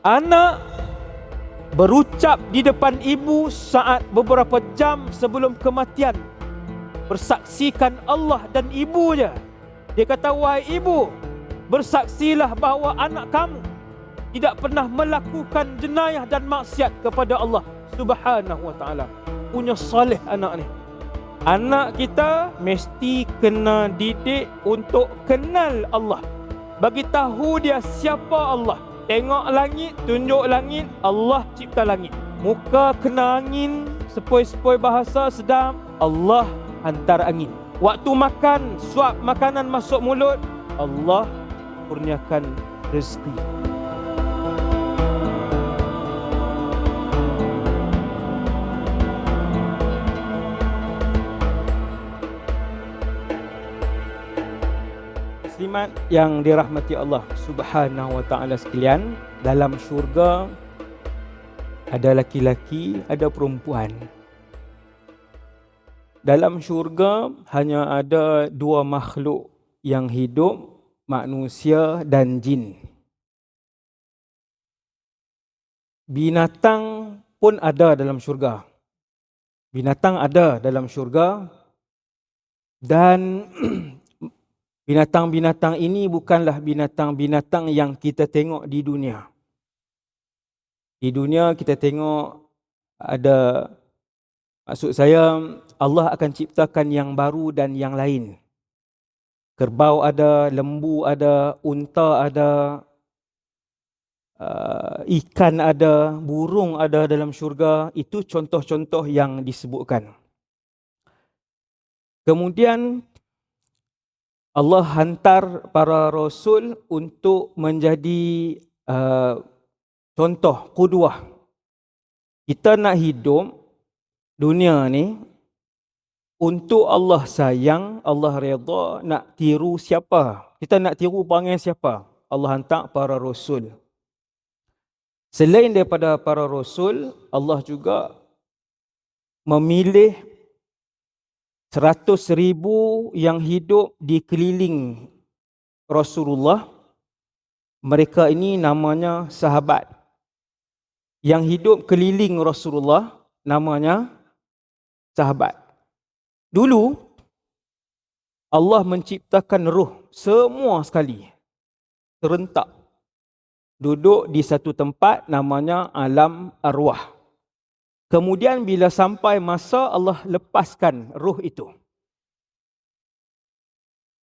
Anak berucap di depan ibu saat beberapa jam sebelum kematian, bersaksikan Allah dan ibunya. Dia kata, wahai ibu, bersaksilah bahawa anak kamu tidak pernah melakukan jenayah dan maksiat kepada Allah Subhanahu wa ta'ala. Punya salih anak ni. Anak kita mesti kena didik untuk kenal Allah. Bagi tahu dia siapa Allah. Tengok langit, tunjuk langit, Allah cipta langit. Muka kena angin, sepoi-sepoi bahasa sedap, Allah hantar angin. Waktu makan, suap makanan masuk mulut, Allah kurniakan rezeki. Muslimat yang dirahmati Allah Subhanahu wa ta'ala sekalian, dalam syurga ada laki-laki, ada perempuan. Dalam syurga hanya ada dua makhluk yang hidup, manusia dan jin. Binatang pun ada dalam syurga. Binatang ada dalam syurga, dan binatang-binatang ini bukanlah binatang-binatang yang kita tengok di dunia. Di dunia kita tengok ada, maksud saya, Allah akan ciptakan yang baru dan yang lain. Kerbau ada, lembu ada, unta ada, ikan ada, burung ada dalam syurga. Itu contoh-contoh yang disebutkan. Kemudian Allah hantar para rasul untuk menjadi contoh, qudwah. Kita nak hidup dunia ni untuk Allah sayang, Allah redha, nak tiru siapa? Kita nak tiru perangai siapa? Allah hantar para rasul. Selain daripada para rasul, Allah juga memilih 100,000 yang hidup di keliling Rasulullah. Mereka ini namanya sahabat. Yang hidup keliling Rasulullah namanya sahabat. Dulu Allah menciptakan ruh semua sekali, serentak, duduk di satu tempat namanya alam arwah. Kemudian bila sampai masa, Allah lepaskan ruh itu.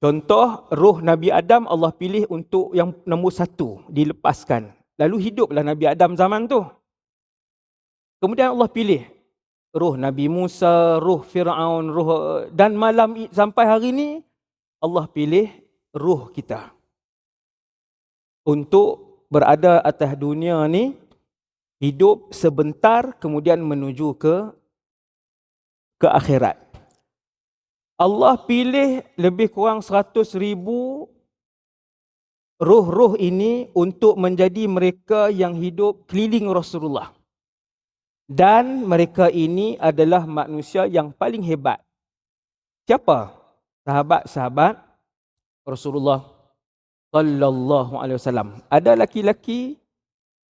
Contoh, ruh Nabi Adam Allah pilih untuk yang nombor 1, dilepaskan. Lalu hiduplah Nabi Adam zaman tu. Kemudian Allah pilih ruh Nabi Musa, ruh Fir'aun, dan malam sampai hari ini Allah pilih ruh kita untuk berada atas dunia ni, hidup sebentar kemudian menuju ke akhirat. Allah pilih lebih kurang 100,000 ruh-ruh ini untuk menjadi mereka yang hidup keliling Rasulullah. Dan mereka ini adalah manusia yang paling hebat. Siapa? Sahabat-sahabat Rasulullah sallallahu alaihi wasallam. Ada laki-laki,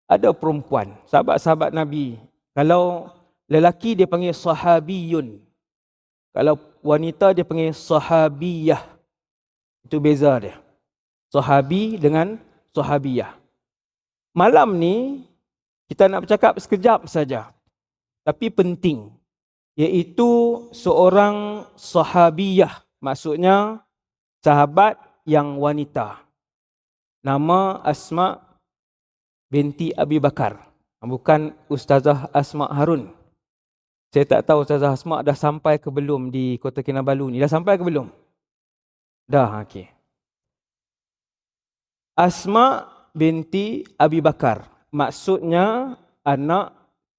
ada perempuan. Sahabat-sahabat Nabi. Kalau lelaki dia panggil sahabiyun. Kalau wanita dia panggil sahabiyah. Itu beza dia. Sahabi dengan sahabiyah. Malam ni kita nak bercakap sekejap saja, tapi penting, iaitu seorang sahabiyah, maksudnya sahabat yang wanita. Nama Asma binti Abi Bakar. Bukan Ustazah Asma Harun. Saya tak tahu Ustazah Asma dah sampai ke belum di Kota Kinabalu ni. Dah sampai ke belum? Dah, okey. Asma binti Abi Bakar. Maksudnya anak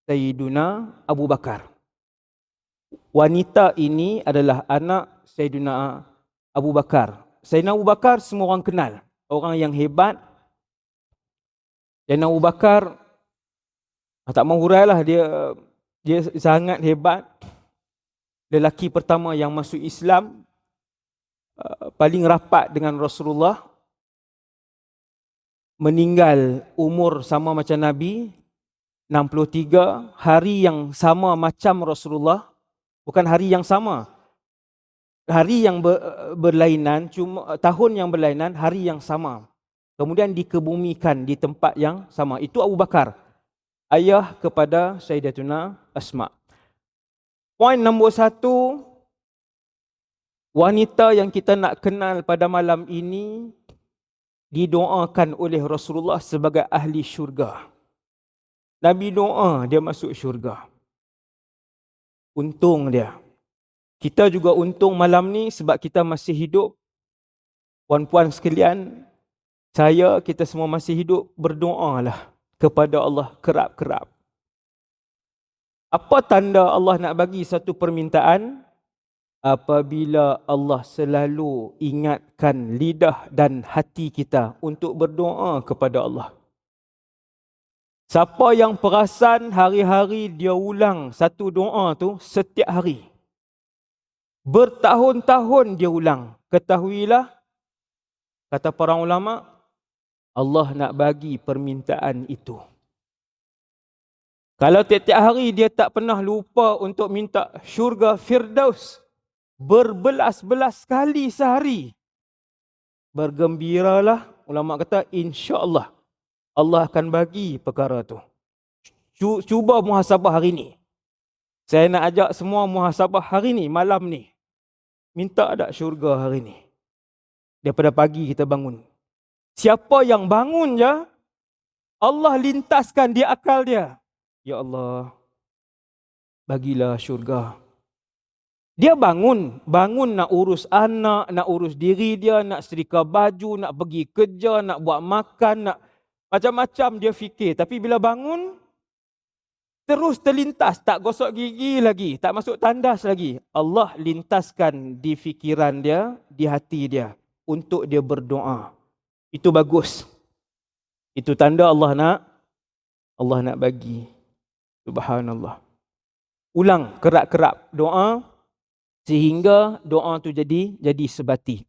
Sayyiduna Abu Bakar. Wanita ini adalah anak Sayyiduna Abu Bakar. Sayyidina Abu Bakar semua orang kenal. Orang yang hebat. Sayyidina Abu Bakar, tak mahu hurailah, dia sangat hebat. Lelaki pertama yang masuk Islam, paling rapat dengan Rasulullah. meninggal umur sama macam Nabi, 63, hari yang sama macam Rasulullah, bukan hari yang sama, hari yang berlainan, cuma tahun yang berlainan, hari yang sama. Kemudian dikebumikan di tempat yang sama. Itu Abu Bakar, ayah kepada Sayyidatuna Asma. Poin nombor 1, wanita yang kita nak kenal pada malam ini didoakan oleh Rasulullah sebagai ahli syurga. Nabi doa dia masuk syurga. Untung dia. Kita juga untung malam ni sebab kita masih hidup. Puan-puan sekalian, kita semua masih hidup, berdoalah kepada Allah kerap-kerap. Apa tanda Allah nak bagi satu permintaan? Apabila Allah selalu ingatkan lidah dan hati kita untuk berdoa kepada Allah. Siapa yang perasan hari-hari dia ulang satu doa tu setiap hari, bertahun-tahun dia ulang, ketahuilah, kata para ulama, Allah nak bagi permintaan itu. Kalau tiap-tiap hari dia tak pernah lupa untuk minta syurga Firdaus berbelas-belas kali sehari, bergembiralah, ulama kata insya-Allah Allah akan bagi perkara tu. Cuba muhasabah hari ni. Saya nak ajak semua muhasabah hari ni, malam ni. Minta tak syurga hari ni? Daripada pagi kita bangun. Siapa yang bangun je, Allah lintaskan di akal dia. Ya Allah, bagilah syurga. Dia bangun nak urus anak, nak urus diri dia, nak setrika baju, nak pergi kerja, nak buat makan, nak macam-macam dia fikir. Tapi bila bangun, terus terlintas, tak gosok gigi lagi, tak masuk tandas lagi. Allah lintaskan di fikiran dia, di hati dia, untuk dia berdoa. Itu bagus. Itu tanda Allah nak bagi. Subhanallah. Ulang kerap-kerap doa, sehingga doa tu jadi sebati.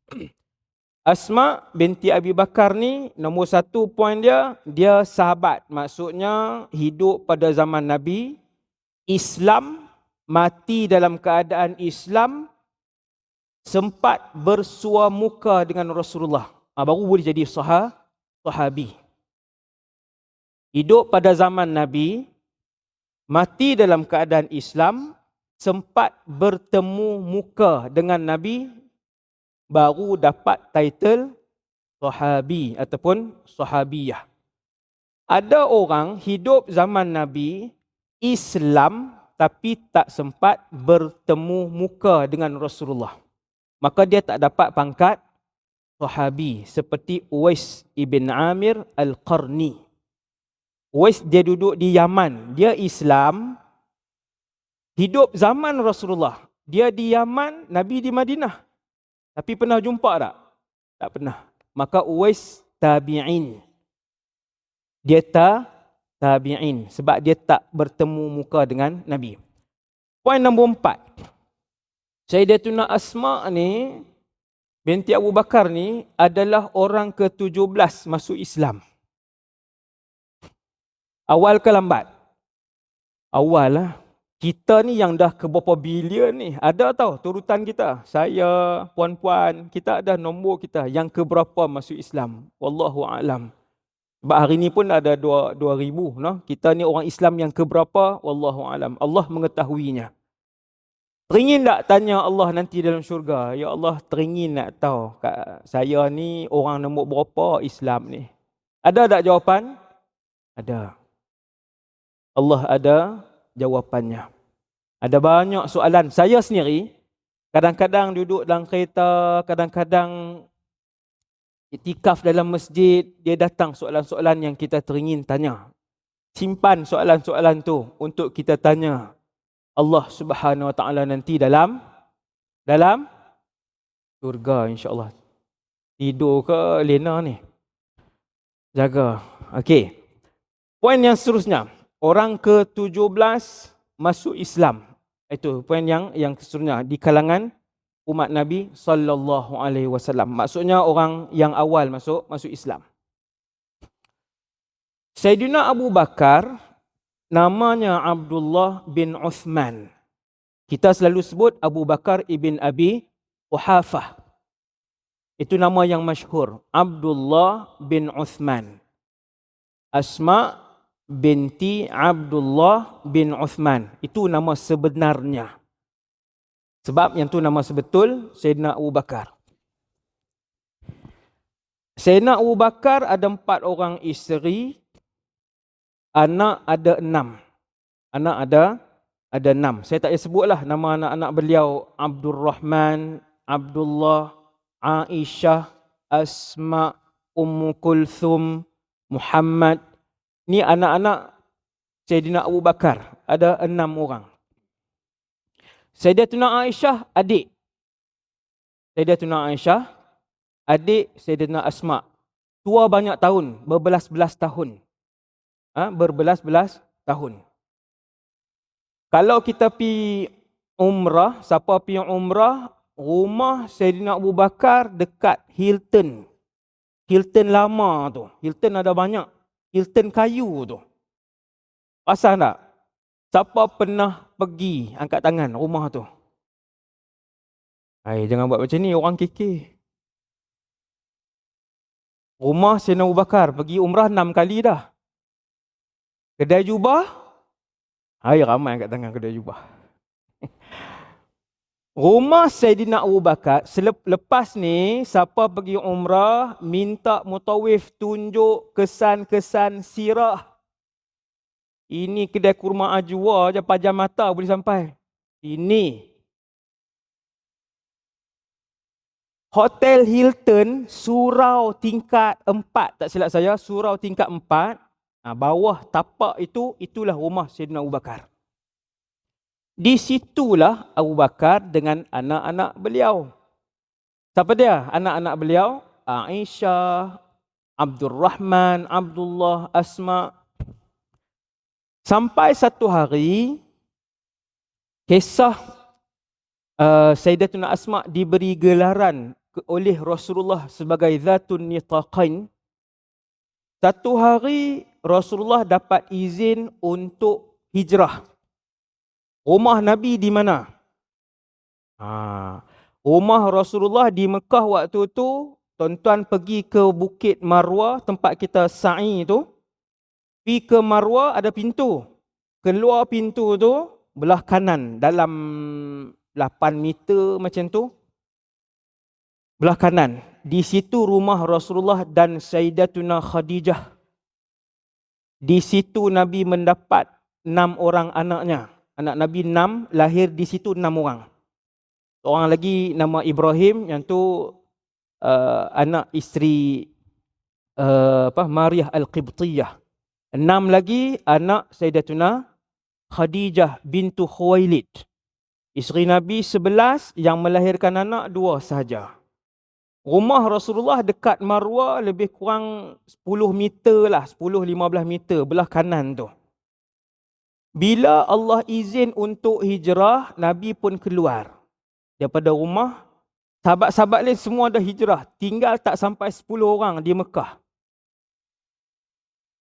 Asma binti Abi Bakar ni, nombor 1 poin dia sahabat. Maksudnya hidup pada zaman Nabi, Islam, mati dalam keadaan Islam, sempat bersua muka dengan Rasulullah. Baru boleh jadi sahabi. Hidup pada zaman Nabi, mati dalam keadaan Islam, sempat bertemu muka dengan Nabi, baru dapat title sahabi ataupun sahabiyah. Ada orang hidup zaman Nabi, Islam, tapi tak sempat bertemu muka dengan Rasulullah. Maka dia tak dapat pangkat sahabi. Seperti Uwais ibn Amir Al-Qarni. Uwais dia duduk di Yaman. Dia Islam, hidup zaman Rasulullah. Dia di Yaman, Nabi di Madinah. Tapi pernah jumpa tak? Tak pernah. Maka Uwais tabi'in. Dia tabi'in. Sebab dia tak bertemu muka dengan Nabi. Poin nombor 4. Sayyidatuna Asma ni, binti Abu Bakar ni, adalah orang ke-17 masuk Islam. Awal ke lambat? Awal lah. Kita ni yang dah ke berapa bilion ni. Ada tau turutan kita. Saya, puan-puan, kita ada nombor kita yang ke berapa masuk Islam. Wallahu a'lam. Sebab hari ni pun ada 2,000. No? Kita ni orang Islam yang ke berapa? Wallahu a'lam. Allah mengetahuinya. Teringin tak tanya Allah nanti dalam syurga? Ya Allah, teringin nak tahu saya ni orang nombor berapa Islam ni. Ada tak jawapan? Ada. Allah ada jawapannya. Ada banyak soalan. Saya sendiri kadang-kadang duduk dalam kereta, kadang-kadang iktikaf dalam masjid, dia datang soalan-soalan yang kita teringin tanya. Simpan soalan-soalan tu untuk kita tanya Allah Subhanahu Wa Taala nanti dalam syurga, insya-Allah. Tidur ke lena ni? Jaga. Okey. Poin yang seterusnya. Orang ke-17 masuk Islam. Itu poin yang seterusnya di kalangan umat Nabi sallallahu alaihi wasallam. Maksudnya orang yang awal masuk Islam. Sayyidina Abu Bakar namanya Abdullah bin Uthman. Kita selalu sebut Abu Bakar ibn Abi Quhafah. Itu nama yang masyhur, Abdullah bin Uthman. Asma binti Abdullah bin Uthman. Itu nama sebenarnya. Sebab yang tu nama sebetul Sayyidina Abu Bakar. Sayyidina Abu Bakar ada 4 orang isteri, anak ada 6. Anak ada 6. Saya tak payah sebutlah nama anak-anak beliau, Abdul Rahman, Abdullah, Aisyah, Asma, Ummu Kulthum, Muhammad. Ni anak-anak Sayyidina Abu Bakar. Ada 6 orang. Sayyidatuna Aisyah adik. Sayyidatuna Aisyah adik Sayyidina Asma. Tua banyak tahun, berbelas-belas tahun. Berbelas-belas tahun. Kalau kita pi umrah, siapa pi umrah, rumah Sayyidina Abu Bakar dekat Hilton. Hilton lama tu. Hilton ada banyak. Hilton kayu tu. Pasal tak? Siapa pernah pergi, angkat tangan, rumah tu? Hai, jangan buat macam ni, orang kekeh. Rumah Sayyidina Abu Bakar, pergi umrah 6 kali dah. Kedai jubah, hai, ramai angkat tangan kedai jubah. Rumah Sayyidina Abu Bakar, lepas ni, siapa pergi umrah, minta mutawif tunjuk kesan-kesan sirah. Ini kedai kurma ajwa je, pajam mata boleh sampai. Ini. Hotel Hilton, surau tingkat 4, tak silap saya, surau tingkat 4. Bawah tapak itu, itulah rumah Sayyidina Abu Bakar. Di situlah Abu Bakar dengan anak-anak beliau. Siapa dia? Anak-anak beliau, Aisyah, Abdul Rahman, Abdullah, Asma. Sampai satu hari, kisah Sayyidatuna Asma diberi gelaran oleh Rasulullah sebagai Zatun Nitaqain. Satu hari Rasulullah dapat izin untuk hijrah. Rumah Nabi di mana? Rumah Rasulullah di Mekah waktu tu, tuan-tuan pergi ke Bukit Marwah, tempat kita sa'i tu. Pergi ke Marwah ada pintu. Keluar pintu tu, belah kanan, dalam 8 meter macam tu. Belah kanan. Di situ rumah Rasulullah dan Sayyidatuna Khadijah. Di situ Nabi mendapat 6 orang anaknya. Anak Nabi 6, lahir di situ 6 orang. Seorang lagi nama Ibrahim, yang tu anak isteri Maryah Al-Qibtiyah. 6 lagi anak Sayyidatuna Khadijah bintu Khuwailid. Isteri Nabi 11, yang melahirkan anak 2 sahaja. Rumah Rasulullah dekat Marwah lebih kurang 10 meter lah, 10-15 meter belah kanan tu. Bila Allah izin untuk hijrah, Nabi pun keluar daripada rumah. Sahabat-sahabat lain semua dah hijrah. Tinggal tak sampai 10 orang di Mekah.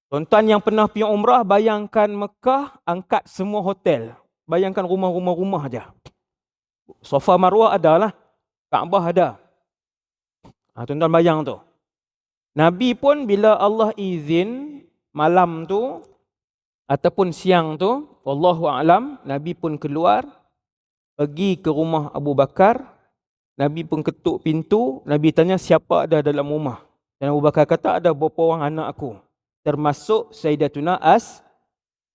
Tuan-tuan yang pernah pergi umrah, bayangkan Mekah, angkat semua hotel. Bayangkan rumah-rumah aja. Safa Marwah ada lah. Kaabah ada. Tuan-tuan bayang tu. Nabi pun bila Allah izin, malam tu, ataupun siang tu, wallahu a'lam, Nabi pun keluar, pergi ke rumah Abu Bakar. Nabi pun ketuk pintu. Nabi tanya siapa ada dalam rumah. Dan Abu Bakar kata ada beberapa orang anak aku, termasuk Sayyidatuna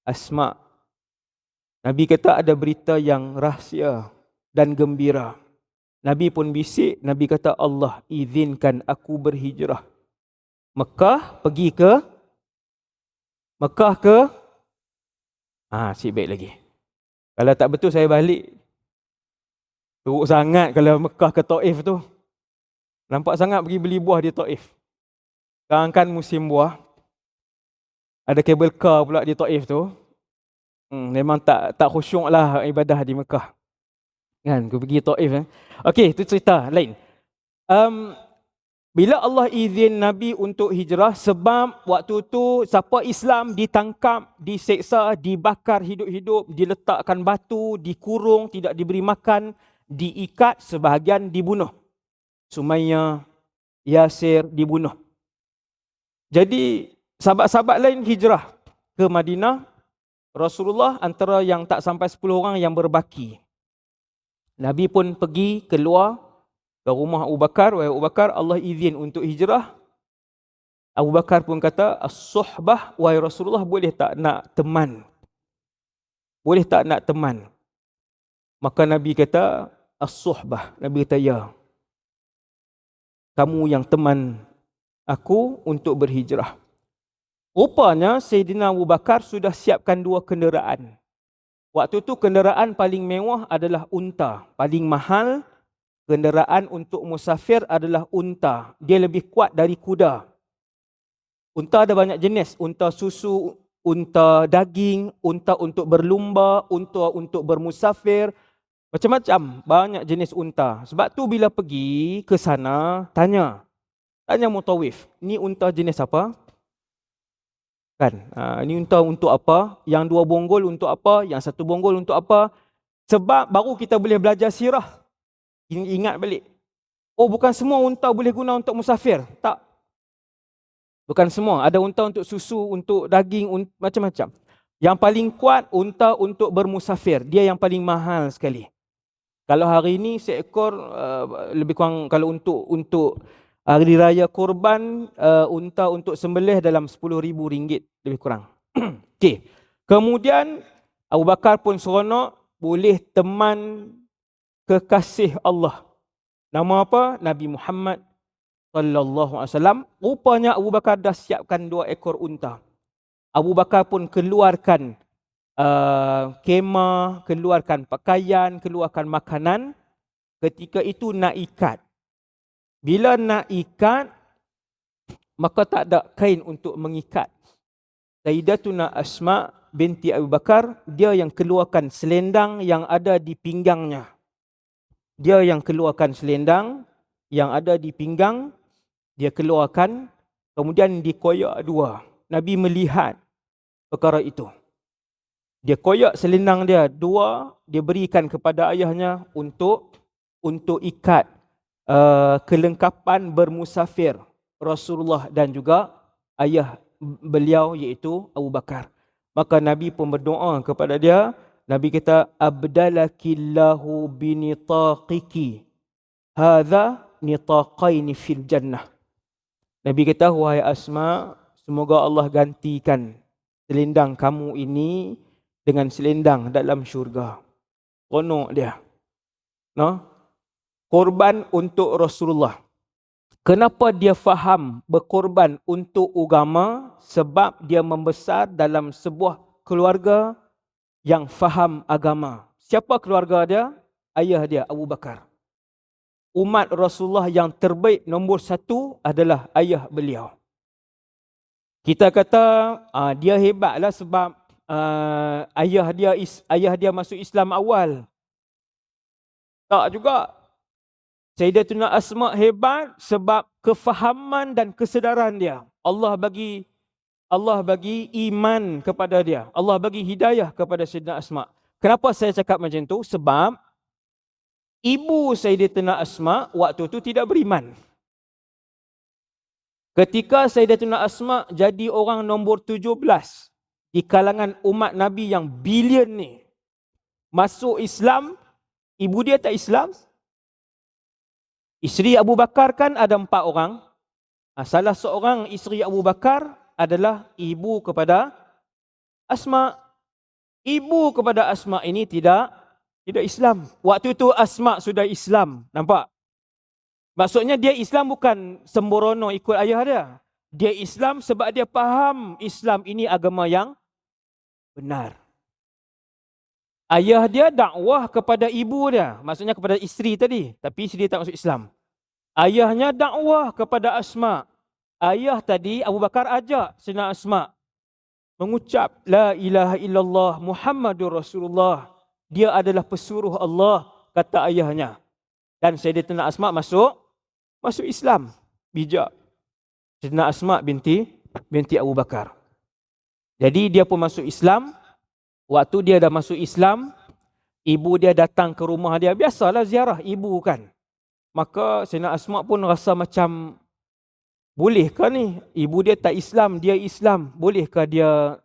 Asma. Nabi kata ada berita yang rahsia dan gembira. Nabi pun bisik. Nabi kata Allah izinkan aku berhijrah. Mekah pergi ke Mekah ke baik lagi. Kalau tak betul saya balik. Teruk sangat kalau Mekah ke Taif tu. Nampak sangat pergi beli buah di Taif. Sekarang kan musim buah. Ada kabel car pula di Taif tu. Memang tak khusyuk lah ibadah di Mekah. Kan, aku pergi Taif. Okey, itu cerita lain. Bila Allah izin Nabi untuk hijrah, sebab waktu tu siapa Islam ditangkap, diseksa, dibakar hidup-hidup, diletakkan batu, dikurung, tidak diberi makan, diikat, sebahagian dibunuh. Sumayyah, Yasir dibunuh. Jadi sahabat-sahabat lain hijrah ke Madinah. Rasulullah antara yang tak sampai 10 orang yang berbaki. Nabi pun pergi keluar ke rumah Abu Bakar. Wahai Abu Bakar, Allah izin untuk hijrah. Abu Bakar pun kata, as-suhbah, wahai Rasulullah, boleh tak nak teman? Boleh tak nak teman? Maka Nabi kata, as-suhbah. Nabi kata, ya. Kamu yang teman aku untuk berhijrah. Rupanya Sayyidina Abu Bakar sudah siapkan 2 kenderaan. Waktu tu kenderaan paling mewah adalah unta. Paling mahal kenderaan untuk musafir adalah unta. Dia lebih kuat dari kuda. Unta ada banyak jenis. Unta susu, unta daging, unta untuk berlumba, unta untuk bermusafir. Macam-macam, banyak jenis unta. Sebab tu bila pergi ke sana, tanya mutawif, ni unta jenis apa? Kan? Ni unta untuk apa? Yang 2 bonggol untuk apa? Yang 1 bonggol untuk apa? Sebab baru kita boleh belajar sirah. Ingat balik. Oh, bukan semua unta boleh guna untuk musafir. Tak. Bukan semua. Ada unta untuk susu, untuk daging, macam-macam. Yang paling kuat, unta untuk bermusafir. Dia yang paling mahal sekali. Kalau hari ini seekor lebih kurang, kalau untuk hari raya korban, unta untuk sembelih dalam RM10,000 lebih kurang. Okey. Kemudian Abu Bakar pun seronok boleh teman kekasih Allah. Nama apa? Nabi Muhammad sallallahu alaihi wasallam. Rupanya Abu Bakar dah siapkan 2 ekor unta. Abu Bakar pun keluarkan kemah, keluarkan pakaian, keluarkan makanan. Ketika itu nak ikat. Bila nak ikat, maka tak ada kain untuk mengikat. Sayyidatuna Asma binti Abu Bakar, dia yang keluarkan selendang yang ada di pinggangnya. Dia yang keluarkan selendang yang ada di pinggang, dia keluarkan, kemudian dikoyak 2. Nabi melihat perkara itu. Dia koyak selendang dia 2, dia berikan kepada ayahnya untuk ikat kelengkapan bermusafir Rasulullah dan juga ayah beliau iaitu Abu Bakar. Maka Nabi pun berdoa kepada dia. Nabi kata, abdalakillahu binitaqiki hadza nitaqaini fil jannah. Nabi kata, wahai Asma, semoga Allah gantikan selendang kamu ini dengan selendang dalam syurga. Konok dia. No? Korban untuk Rasulullah. Kenapa dia faham berkorban untuk agama? Sebab dia membesar dalam sebuah keluarga yang faham agama. Siapa keluarga dia? Ayah dia, Abu Bakar. Umat Rasulullah yang terbaik nombor 1 adalah ayah beliau. Kita kata dia hebatlah sebab ayah dia masuk Islam awal. Tak juga. Sayyidatuna Asma hebat sebab kefahaman dan kesedaran dia. Allah bagi iman kepada dia. Allah bagi hidayah kepada Sayyidatuna Asma. Kenapa saya cakap macam tu? Sebab ibu Sayyidatuna Asma waktu tu tidak beriman. Ketika Sayyidatuna Asma jadi orang nombor 17 di kalangan umat Nabi yang bilion ni, masuk Islam, ibu dia tak Islam. Isteri Abu Bakar kan ada 4 orang. Salah seorang isteri Abu Bakar adalah ibu kepada Asma. Ibu kepada Asma ini tidak Islam. Waktu itu Asma sudah Islam. Nampak? Maksudnya dia Islam bukan sembrono ikut ayah dia. Dia Islam sebab dia faham Islam ini agama yang benar. Ayah dia dakwah kepada ibu dia. Maksudnya kepada isteri tadi. Tapi isteri dia tak masuk Islam. Ayahnya dakwah kepada Asma. Ayah tadi Abu Bakar ajak Sayyidina Asma mengucap La ilaha illallah Muhammadur Rasulullah. Dia adalah pesuruh Allah, kata ayahnya. Dan Sayyidatina Asma masuk Islam. bijak. Sayyidina Asma binti Abu Bakar. Jadi dia pun masuk Islam. Waktu dia dah masuk Islam, ibu dia datang ke rumah dia. Biasalah ziarah ibu kan. Maka Sayyidina Asma pun rasa macam, bolehkah ni? Ibu dia tak Islam, dia Islam. Bolehkah dia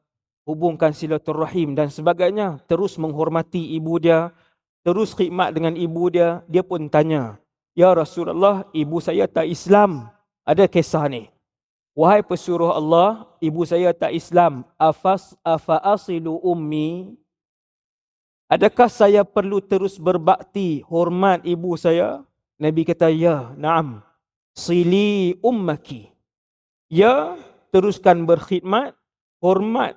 hubungkan silaturahim dan sebagainya? Terus menghormati ibu dia, terus khidmat dengan ibu dia. Dia pun tanya, "Ya Rasulullah, ibu saya tak Islam. Ada kisah ni. Wahai pesuruh Allah, ibu saya tak Islam. Afa'asilu ummi? Adakah saya perlu terus berbakti, hormat ibu saya?" Nabi kata, "Ya, na'am. Sili ummaki." Ya, teruskan berkhidmat, hormat,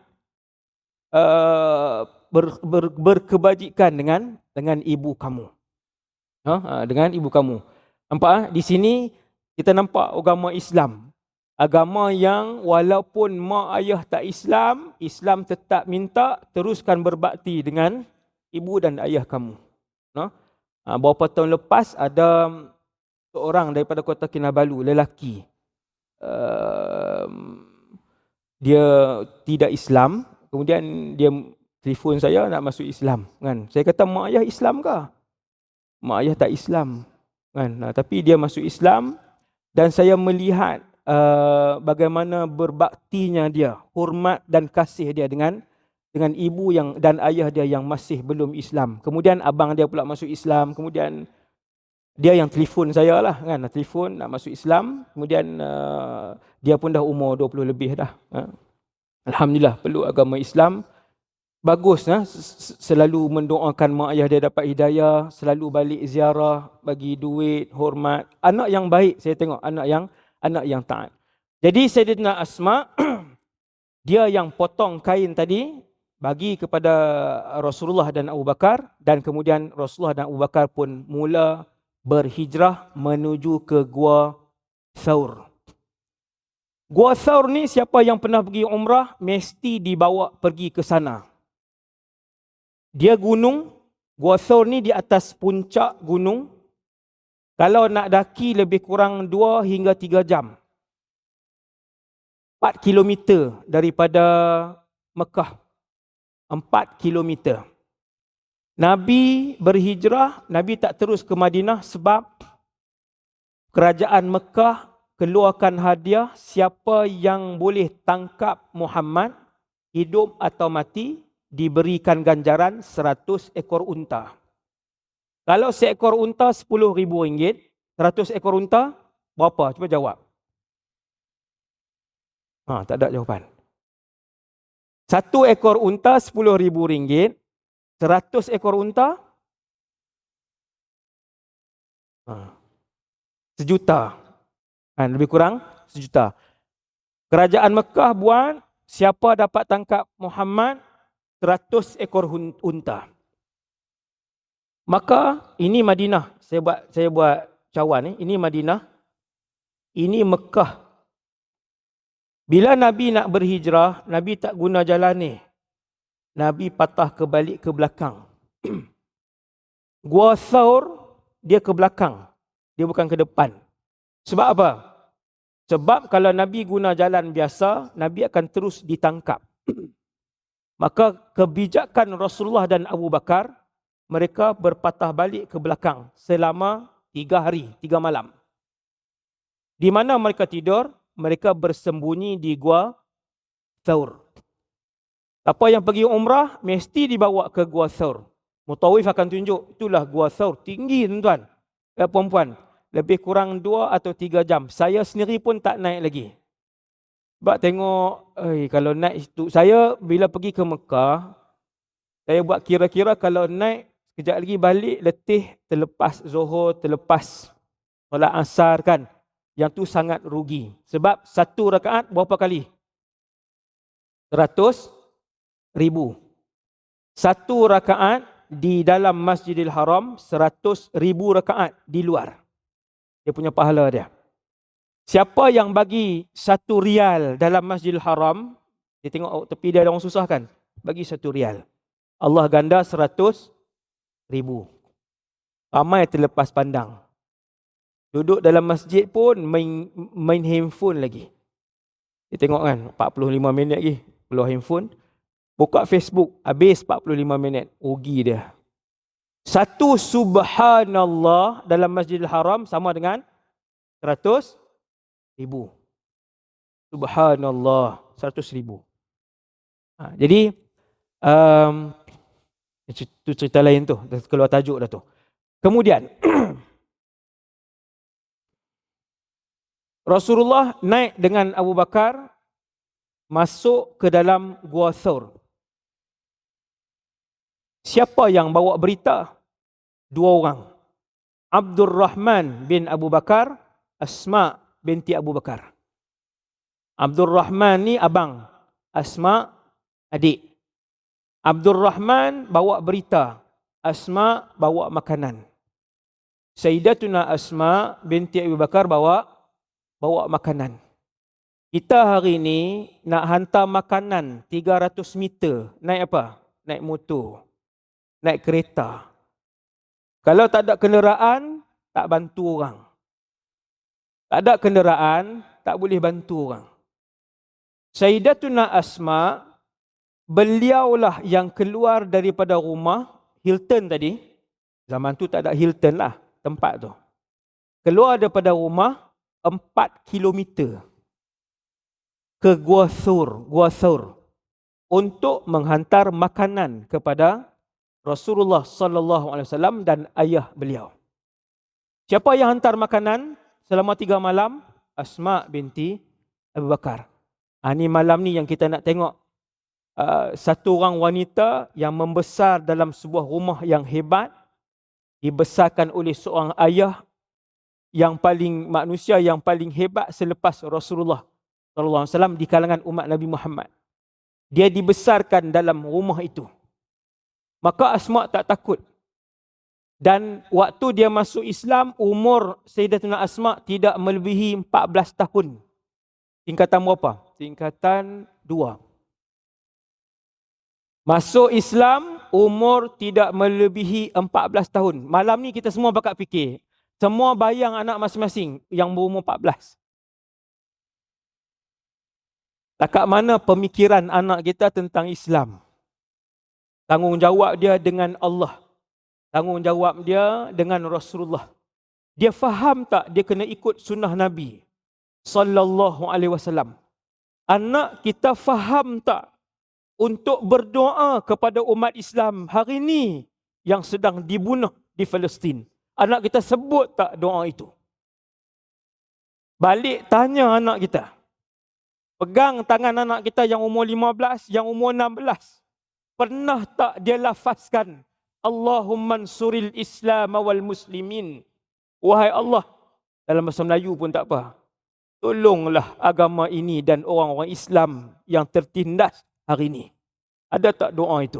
berkebajikan dengan ibu kamu. Dengan ibu kamu. Nampak? Di sini kita nampak agama Islam. Agama yang walaupun mak ayah tak Islam, Islam tetap minta teruskan berbakti dengan ibu dan ayah kamu. Beberapa tahun lepas ada seorang daripada Kota Kinabalu, lelaki. Dia tidak Islam, kemudian dia telefon saya nak masuk Islam kan. Saya kata, "Mak ayah Islam ke?" "Mak ayah tak Islam." Kan. Tapi dia masuk Islam dan saya melihat bagaimana berbaktinya dia, hormat dan kasih dia dengan ibu dan ayah dia yang masih belum Islam. Kemudian abang dia pula masuk Islam, kemudian dia yang telefon saya lah kan, telefon nak masuk Islam, kemudian dia pun dah umur 20 lebih dah. Alhamdulillah, peluk agama Islam. Bagus, selalu mendoakan mak ayah dia dapat hidayah, selalu balik ziarah, bagi duit, hormat. Anak yang baik, saya tengok anak yang taat. Jadi Sayyidina Asma dia yang potong kain tadi, bagi kepada Rasulullah dan Abu Bakar, dan kemudian Rasulullah dan Abu Bakar pun mula berhijrah menuju ke Gua Thawr. Gua Thawr ni, siapa yang pernah pergi umrah mesti dibawa pergi ke sana. Dia gunung, Gua Thawr ni di atas puncak gunung. Kalau nak daki lebih kurang 2 hingga 3 jam. 4 kilometer daripada Mekah. 4 kilometer. Nabi berhijrah, Nabi tak terus ke Madinah sebab kerajaan Mekah keluarkan hadiah, siapa yang boleh tangkap Muhammad, hidup atau mati, diberikan ganjaran 100 ekor unta. Kalau seekor unta RM10,000, 100 ekor unta berapa? Cuba jawab. Tak ada jawapan. 1 ekor unta RM10,000, 100 ekor unta sejuta. Lebih kurang sejuta. Kerajaan Mekah buat, siapa dapat tangkap Muhammad, 100 ekor unta. Maka ini Madinah. Saya buat cawan ni. Ini Madinah. Ini Mekah. Bila Nabi nak berhijrah, Nabi tak guna jalan ni. Nabi patah kebalik ke belakang. Gua Thawr, dia ke belakang. Dia bukan ke depan. Sebab apa? Sebab kalau Nabi guna jalan biasa, Nabi akan terus ditangkap. Maka kebijakan Rasulullah dan Abu Bakar, mereka berpatah balik ke belakang selama 3 hari, 3 malam. Di mana mereka tidur? Mereka bersembunyi di Gua Thawr. Siapa yang pergi umrah, mesti dibawa ke Gua Thawr. Mutawif akan tunjuk, itulah Gua Thawr. Tinggi tuan-tuan, perempuan. Lebih kurang 2 atau 3 jam. Saya sendiri pun tak naik lagi. Sebab tengok, kalau naik itu, saya bila pergi ke Mekah, saya buat kira-kira kalau naik, sekejap lagi balik, letih, terlepas Zuhur, terlepas solat asar kan. Yang tu sangat rugi. Sebab 1 rakaat berapa kali? 100,000. 1 rakaat di dalam Masjidil Haram, 100,000 rakaat di luar. Dia punya pahala dia. Siapa yang bagi 1 rial dalam Masjidil Haram, dia tengok tepi dia ada orang susah kan? Bagi 1 rial. Allah ganda 100,000. Ramai terlepas pandang. Duduk dalam masjid pun main handphone lagi. Dia tengok kan 45 minit lagi keluar handphone. Buka Facebook habis 45 minit. Rugi dia. Satu subhanallah dalam Masjidil Haram sama dengan 100 ribu. Subhanallah 100 ribu. Jadi itu cerita lain tu. Dah keluar tajuk dah tu. Kemudian Rasulullah naik dengan Abu Bakar masuk ke dalam Gua Thawr. Siapa yang bawa berita? Dua orang. Abdul Rahman bin Abu Bakar, Asma binti Abu Bakar. Abdul Rahman ni abang, Asma adik. Abdul Rahman bawa berita, Asma bawa makanan. Sayyidatuna Asma binti Abu Bakar bawa makanan. Kita hari ni nak hantar makanan 300 meter, naik apa? Naik motor, naik kereta. Kalau tak ada kenderaan, tak bantu orang. Tak ada kenderaan, tak boleh bantu orang. Sayyidatuna Asma, beliaulah yang keluar daripada rumah, Hilton tadi. Zaman tu tak ada Hilton lah, tempat tu. Keluar daripada rumah 4 kilometer ke Gua Thawr untuk menghantar makanan kepada Rasulullah sallallahu alaihi wasallam dan ayah beliau. Siapa yang hantar makanan selama 3 malam? Asma binti Abu Bakar. Ini malam ni yang kita nak tengok satu orang wanita yang membesar dalam sebuah rumah yang hebat, dibesarkan oleh seorang ayah manusia yang paling hebat selepas Rasulullah sallallahu alaihi wasallam di kalangan umat Nabi Muhammad. Dia dibesarkan dalam rumah itu. Maka Asma tak takut. Dan waktu dia masuk Islam, umur Sayyidatuna Asma tidak melebihi 14 tahun. Tingkatan berapa? Tingkatan 2. Masuk Islam, umur tidak melebihi 14 tahun. Malam ni kita semua bakal fikir. Semua bayang anak masing-masing yang berumur 14. Takat mana pemikiran anak kita tentang Islam? Tanggungjawab dia dengan Allah. Tanggungjawab dia dengan Rasulullah. Dia faham tak dia kena ikut sunnah Nabi sallallahu alaihi wasallam? Anak kita faham tak untuk berdoa kepada umat Islam hari ini yang sedang dibunuh di Palestin? Anak kita sebut tak doa itu? Balik tanya anak kita. Pegang tangan anak kita yang umur 15, yang umur 16. Pernah tak dia lafazkan Allahumma ansuril Islam wal muslimin? Wahai Allah, dalam bahasa Melayu pun tak apa. Tolonglah agama ini dan orang-orang Islam yang tertindas hari ini. Ada tak doa itu?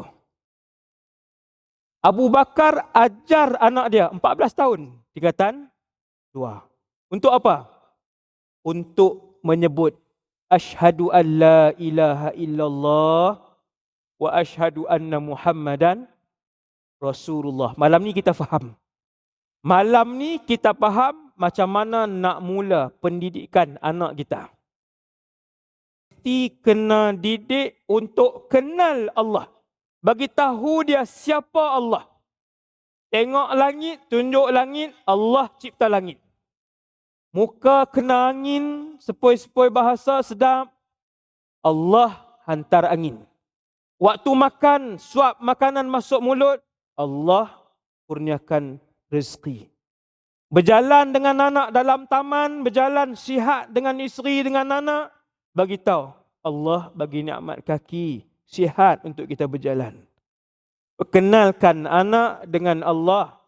Abu Bakar ajar anak dia 14 tahun. Tingkatan 2. Untuk apa? Untuk menyebut Asyhadu an la ilaha illallah wa asyhadu anna Muhammadan Rasulullah. Malam ni kita faham. Malam ni kita faham macam mana nak mula pendidikan anak kita. Mesti kena didik untuk kenal Allah. Bagi tahu dia siapa Allah. Tengok langit, tunjuk langit, Allah cipta langit. Muka kena angin, sepoi-sepoi bahasa sedap, Allah hantar angin. Waktu makan, suap makanan masuk mulut, Allah kurniakan rezeki. Berjalan dengan anak dalam taman, berjalan sihat dengan isteri, dengan anak, bagi tahu Allah bagi nikmat kaki, sihat untuk kita berjalan. Perkenalkan anak dengan Allah,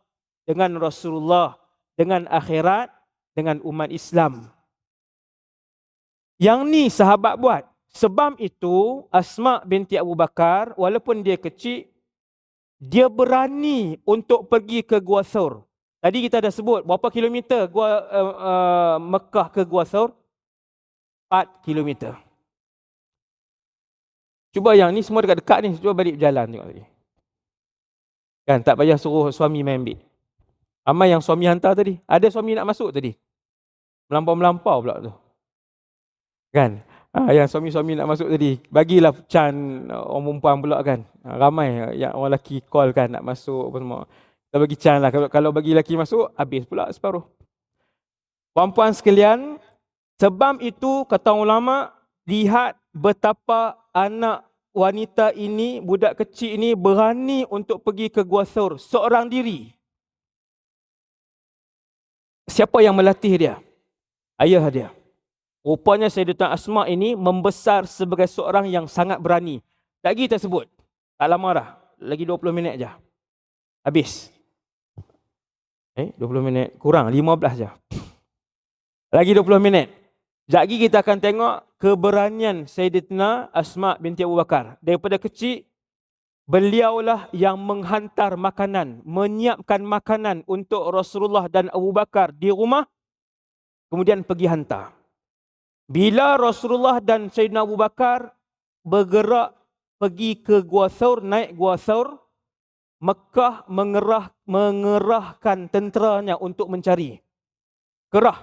dengan Rasulullah, dengan akhirat, dengan umat Islam. Yang ni sahabat buat. Sebab itu Asma binti Abu Bakar, walaupun dia kecil, dia berani untuk pergi ke Gua Thawr. Tadi kita dah sebut berapa kilometer Mekah ke Gua Thawr? 4 kilometer. Cuba yang ni semua dekat-dekat ni, cuba balik berjalan tengok lagi. Kan tak payah suruh suami main ambil. Ramai yang suami hantar tadi. Ada suami nak masuk tadi. Melampau-melampau pula tu. Kan? Yang suami-suami nak masuk tadi. Bagilah can orang perempuan pula kan. Ramai yang orang lelaki call kan nak masuk apa semua. Kita bagi can lah. Kalau bagi lelaki masuk, habis pula separuh. Puan-puan sekalian, sebab itu kata ulama, lihat betapa anak wanita ini, budak kecil ini berani untuk pergi ke Gua Thawr seorang diri. Siapa yang melatih dia? Ayah dia. Rupanya Sayyidatuna Asma ini membesar sebagai seorang yang sangat berani. Lagi kita sebut. Tak lama dah. Lagi 20 minit je. Habis. 20 minit. Kurang. 15 je. Lagi 20 minit. Lagi kita akan tengok keberanian Sayyidatuna Asma binti Abu Bakar. Daripada kecil, beliaulah yang menghantar makanan, menyiapkan makanan untuk Rasulullah dan Abu Bakar di rumah, kemudian pergi hantar. Bila Rasulullah dan Sayyidina Abu Bakar bergerak pergi ke Gua Thawr, naik Gua Thawr, Mekah mengerahkan tenteranya untuk mencari. Kerah.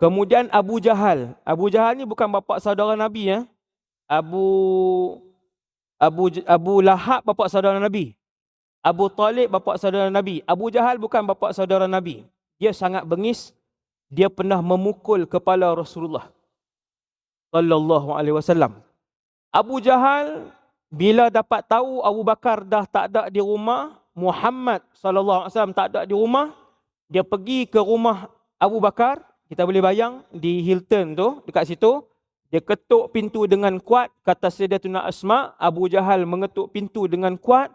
Kemudian Abu Jahal. Abu Jahal ni bukan bapa saudara Nabi ya. Abu Lahab bapa saudara Nabi. Abu Talib bapa saudara Nabi. Abu Jahal bukan bapa saudara Nabi. Dia sangat bengis. Dia pernah memukul kepala Rasulullah sallallahu alaihi wasallam. Abu Jahal bila dapat tahu Abu Bakar dah tak ada di rumah, Muhammad sallallahu alaihi wasallam tak ada di rumah, dia pergi ke rumah Abu Bakar. Kita boleh bayang di Hilton tu, dekat situ, dia ketuk pintu dengan kuat. Kata Sayyidatuna Asma, Abu Jahal mengetuk pintu dengan kuat,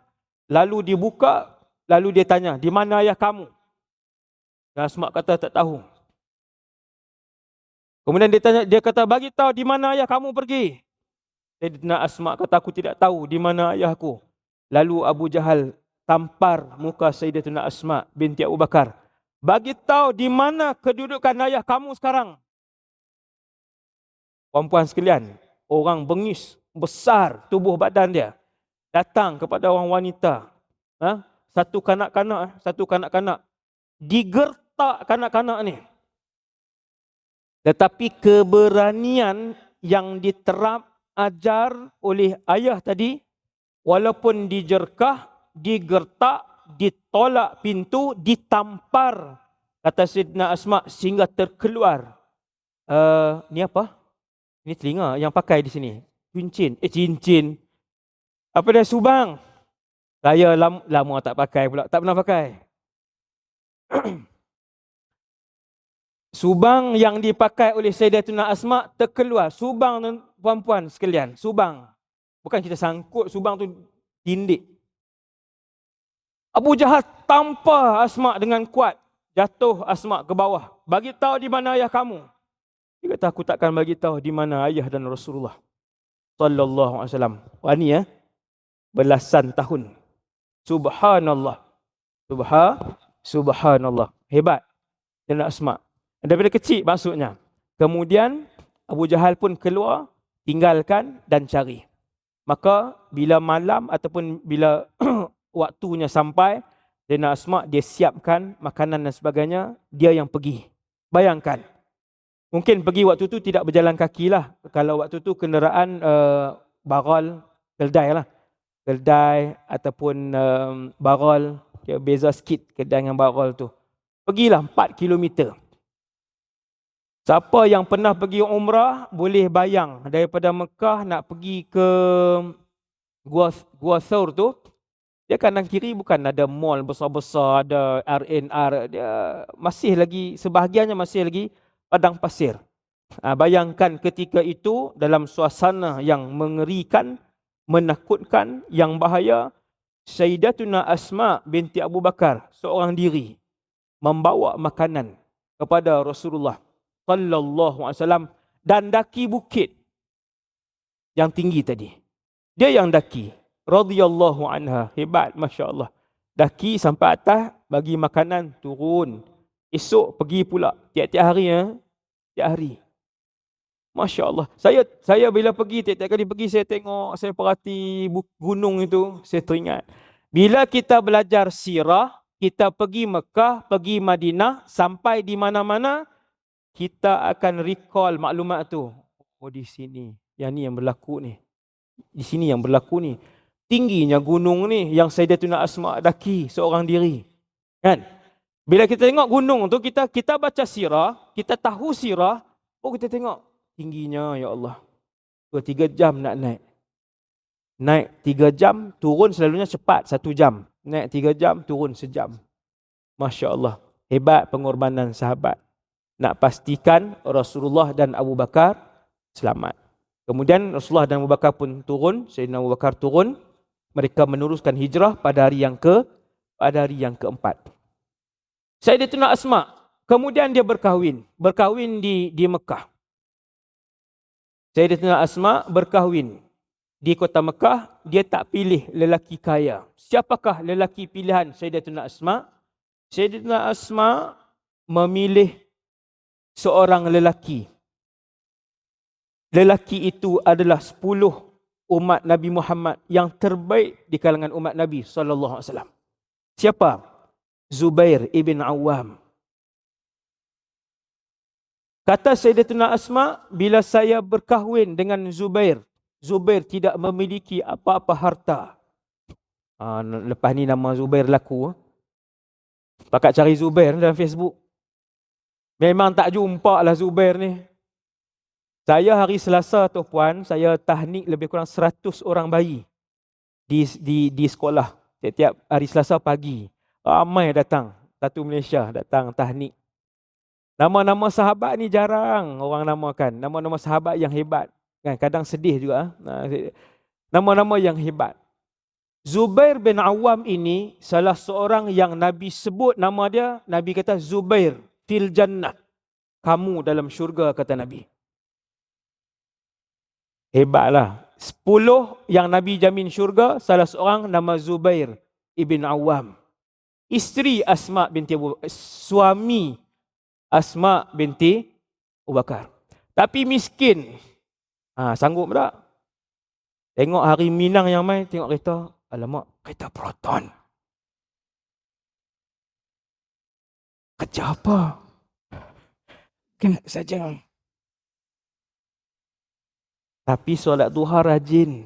lalu dibuka, lalu dia tanya, "Di mana ayah kamu?" Dan Asma kata tak tahu. Kemudian dia kata, "Bagi tahu di mana ayah kamu pergi." Sayyidina Asma kata, "Aku tidak tahu di mana ayahku." Lalu Abu Jahal tampar muka Sayyidatuna Asma binti Abu Bakar. "Bagi tahu di mana kedudukan ayah kamu sekarang." Puan-puan sekalian, orang bengis, besar tubuh badan dia, datang kepada orang wanita. Satu kanak-kanak, digertak kanak-kanak ni. Tetapi keberanian yang diterap ajar oleh ayah tadi, walaupun dijerkah, digertak, ditolak pintu, ditampar, kata Sayyidina Asma, sehingga terkeluar. Ni apa? Ini telinga yang pakai di sini. Cincin. Apa dia? Subang. Saya lama tak pakai pula. Tak pernah pakai. Subang yang dipakai oleh Sayyidatuna Asma terkeluar. Subang tu, puan-puan sekalian, subang. Bukan kita sangkut, subang tu tindik. Abu Jahal tampar Asma dengan kuat. Jatuh Asma ke bawah. "Bagi tahu di mana ayah kamu." Dia kata, "Aku takkan bagi tahu di mana ayah dan Rasulullah sallallahu alaihi wasallam." Wah ni belasan tahun. Subhanallah. Subhanallah. Hebat. Dan Asma. Daripada kecil maksudnya. Kemudian Abu Jahal pun keluar, tinggalkan dan cari. Maka bila malam ataupun bila waktunya sampai, Sayyidina Asma dia siapkan makanan dan sebagainya, dia yang pergi. Bayangkan. Mungkin pergi waktu tu tidak berjalan kaki lah. Kalau waktu tu kenderaan baral, keldai lah. Keldai ataupun baral, beza sikit kedai dengan baral tu. Pergilah 4 kilometer. Siapa yang pernah pergi umrah boleh bayang daripada Mekah nak pergi ke Gua Thawr tu, dia kanan kiri bukan ada mall besar-besar, ada R&R, dia masih lagi, sebahagiannya masih lagi padang pasir. Bayangkan ketika itu dalam suasana yang mengerikan, menakutkan, yang bahaya, Sayyidatuna Asma binti Abu Bakar seorang diri membawa makanan kepada Rasulullah sallallahu alaihi wasallam dan daki bukit yang tinggi tadi. Dia yang daki, radhiyallahu anha, hebat, masya-Allah. Daki sampai atas, bagi makanan, turun. Esok pergi pula, tiap-tiap hari tiap hari. Masya-Allah. Saya bila pergi, tiap-tiap kali pergi saya tengok, saya perhati gunung itu, saya teringat. Bila kita belajar sirah, kita pergi Mekah, pergi Madinah, sampai di mana-mana, kita akan recall maklumat tu. Oh, di sini, yang ni yang berlaku ni. Di sini yang berlaku ni. Tingginya gunung ni yang Sayyidatuna Asma daki seorang diri. Kan? Bila kita tengok gunung tu, kita baca sirah, kita tahu sirah, oh kita tengok tingginya, ya Allah. 2-3 jam nak naik. Naik 3 jam, turun selalunya cepat 1 jam. Naik 3 jam, turun sejam. Masya Allah. Hebat pengorbanan sahabat. Nak pastikan Rasulullah dan Abu Bakar selamat. Kemudian Rasulullah dan Abu Bakar pun turun. Sayyidina Abu Bakar turun. Mereka meneruskan hijrah pada hari yang keempat. Sayyidatuna Asma. Kemudian dia berkahwin. Berkahwin di Mekah. Sayyidatuna Asma berkahwin di kota Mekah. Dia tak pilih lelaki kaya. Siapakah lelaki pilihan Sayyidatuna Asma? Sayyidatuna Asma memilih seorang lelaki. Lelaki itu adalah 10 umat Nabi Muhammad yang terbaik di kalangan umat Nabi SAW. Siapa? Zubair ibn Awam. Kata Sayyidatuna Asma, bila saya berkahwin dengan Zubair, Zubair tidak memiliki apa-apa harta. Lepas ni nama Zubair laku. Pakat cari Zubair dalam Facebook. Memang tak jumpa lah Zubair ni. Saya hari Selasa tu puan, saya tahnik lebih kurang 100 orang bayi di sekolah. Setiap hari Selasa pagi. Ramai datang. Satu Malaysia datang tahnik. Nama-nama sahabat ni jarang orang namakan. Nama-nama sahabat yang hebat. Kan? Kadang sedih juga. Nama-nama yang hebat. Zubair bin Awam ini salah seorang yang Nabi sebut nama dia. Nabi kata Zubair fil jannah. Kamu dalam syurga, kata Nabi. Hebatlah. 10 yang Nabi jamin syurga, salah seorang nama Zubair ibn Awam. Isteri Asma binti suami Asma binti Abu Bakar. Tapi miskin. Sanggup tak? Tengok hari Minang yang main, tengok kereta. Alamak, kereta Proton. Kerja apa? Kan saja. Tapi solat duha rajin.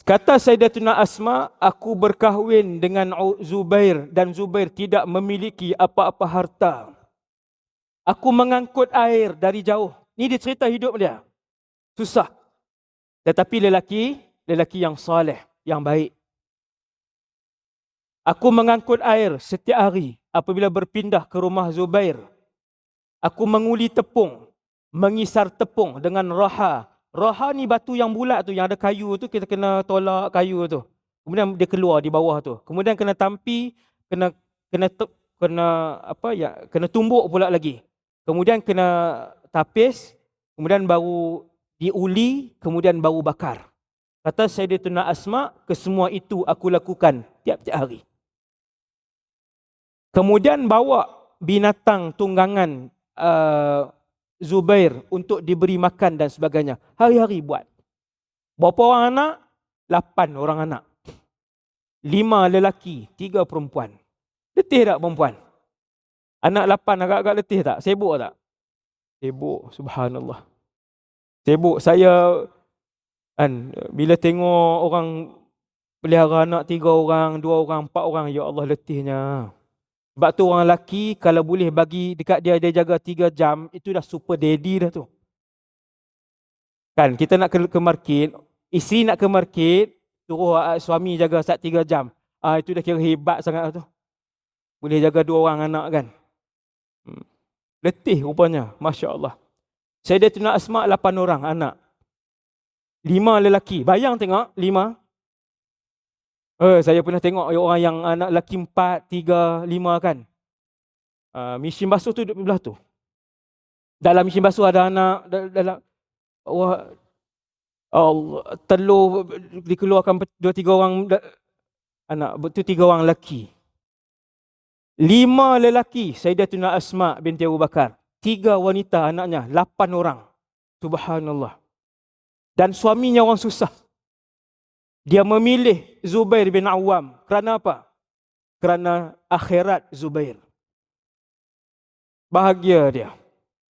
Kata Sayyidatuna Asma, aku berkahwin dengan Zubair dan Zubair tidak memiliki apa-apa harta. Aku mengangkut air dari jauh. Ini dia cerita hidup dia. Susah. Tetapi lelaki yang soleh, yang baik. Aku mengangkut air setiap hari apabila berpindah ke rumah Zubair. Aku menguli tepung, mengisar tepung dengan raha. Raha ni batu yang bulat tu, yang ada kayu tu, kita kena tolak kayu tu. Kemudian dia keluar di bawah tu. Kemudian kena tampi, kena tumbuk pula lagi. Kemudian kena tapis, kemudian baru diuli, kemudian baru bakar. Kata Sayyidatuna Asma, kesemua itu aku lakukan tiap-tiap hari. Kemudian bawa binatang tunggangan Zubair untuk diberi makan dan sebagainya. Hari-hari buat. Berapa orang anak? 8 orang anak. 5 lelaki, 3 perempuan. Letih tak perempuan? Anak 8 agak-agak letih tak? Sibuk tak? Sibuk, subhanallah. Sibuk. Saya bila tengok orang pelihara anak 3 orang, 2 orang, 4 orang, ya Allah letihnya. Sebab tu orang lelaki kalau boleh bagi dekat dia jaga 3 jam, itu dah super daddy dah tu. Kan kita nak ke market, isteri nak ke market, suruh suami jaga sat 3 jam. Itu dah kira hebat sangat tu. Boleh jaga 2 orang anak kan. Letih rupanya, masya-Allah. Sayyidatuna Asma 8 orang anak. 5 lelaki. Bayang tengok 5. Saya pernah tengok orang yang anak lelaki 4, 3, 5 kan. Mesin basuh tu duduk belah tu. Dalam mesin basuh ada anak dalam Allah, telur dikeluarkan 2-3 orang anak, betul 3 orang lelaki. 5 lelaki Sayyidatuna Asma binti Abu Bakar. 3 wanita anaknya, 8 orang. Subhanallah. Dan suaminya orang susah. Dia memilih Zubair bin Awam. Kerana apa? kerana akhirat Zubair. Bahagia dia.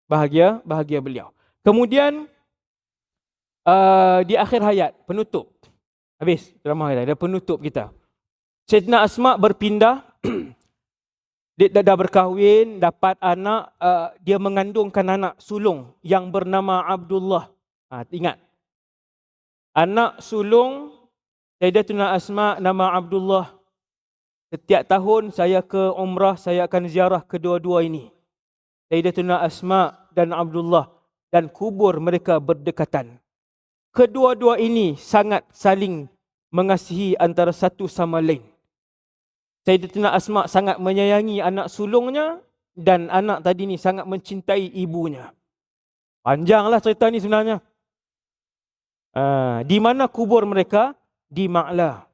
Bahagia beliau. Kemudian di akhir hayat, penutup. Habis ceramah dia penutup kita. Sayyidina Asma berpindah. Dia dah berkahwin, dapat anak, dia mengandungkan anak sulung yang bernama Abdullah. Ingat. Anak sulung Sayyidatuna Asma nama Abdullah. Setiap tahun saya ke umrah, saya akan ziarah kedua-dua ini. Sayyidatuna Asma dan Abdullah, dan kubur mereka berdekatan. Kedua-dua ini sangat saling mengasihi antara satu sama lain. Sayyidatuna Asma sangat menyayangi anak sulungnya, dan anak tadi ni sangat mencintai ibunya. Panjanglah cerita ni sebenarnya. Di mana kubur mereka? Di Ma'la.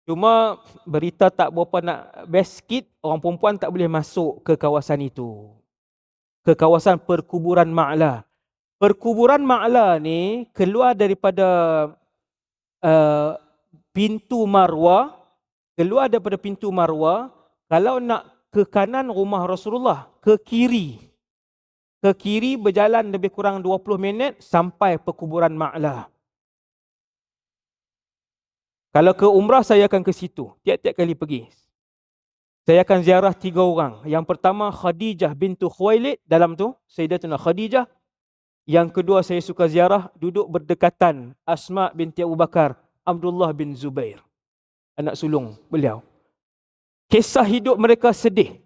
Cuma berita tak berapa nak best sikit, orang perempuan tak boleh masuk ke kawasan itu. Ke kawasan perkuburan Ma'la. Perkuburan Ma'la ni keluar daripada pintu Marwah. Keluar daripada pintu Marwah. Kalau nak ke kanan rumah Rasulullah, ke kiri. Ke kiri berjalan lebih kurang 20 minit sampai perkuburan Ma'la. Kalau ke umrah saya akan ke situ. Tiap-tiap kali pergi. Saya akan ziarah 3 orang. Yang pertama Khadijah bintu Khuwailid. Dalam tu Sayyidatuna Khadijah. Yang kedua saya suka ziarah duduk berdekatan Asma binti Abu Bakar, Abdullah bin Zubair. Anak sulung beliau. Kisah hidup mereka sedih.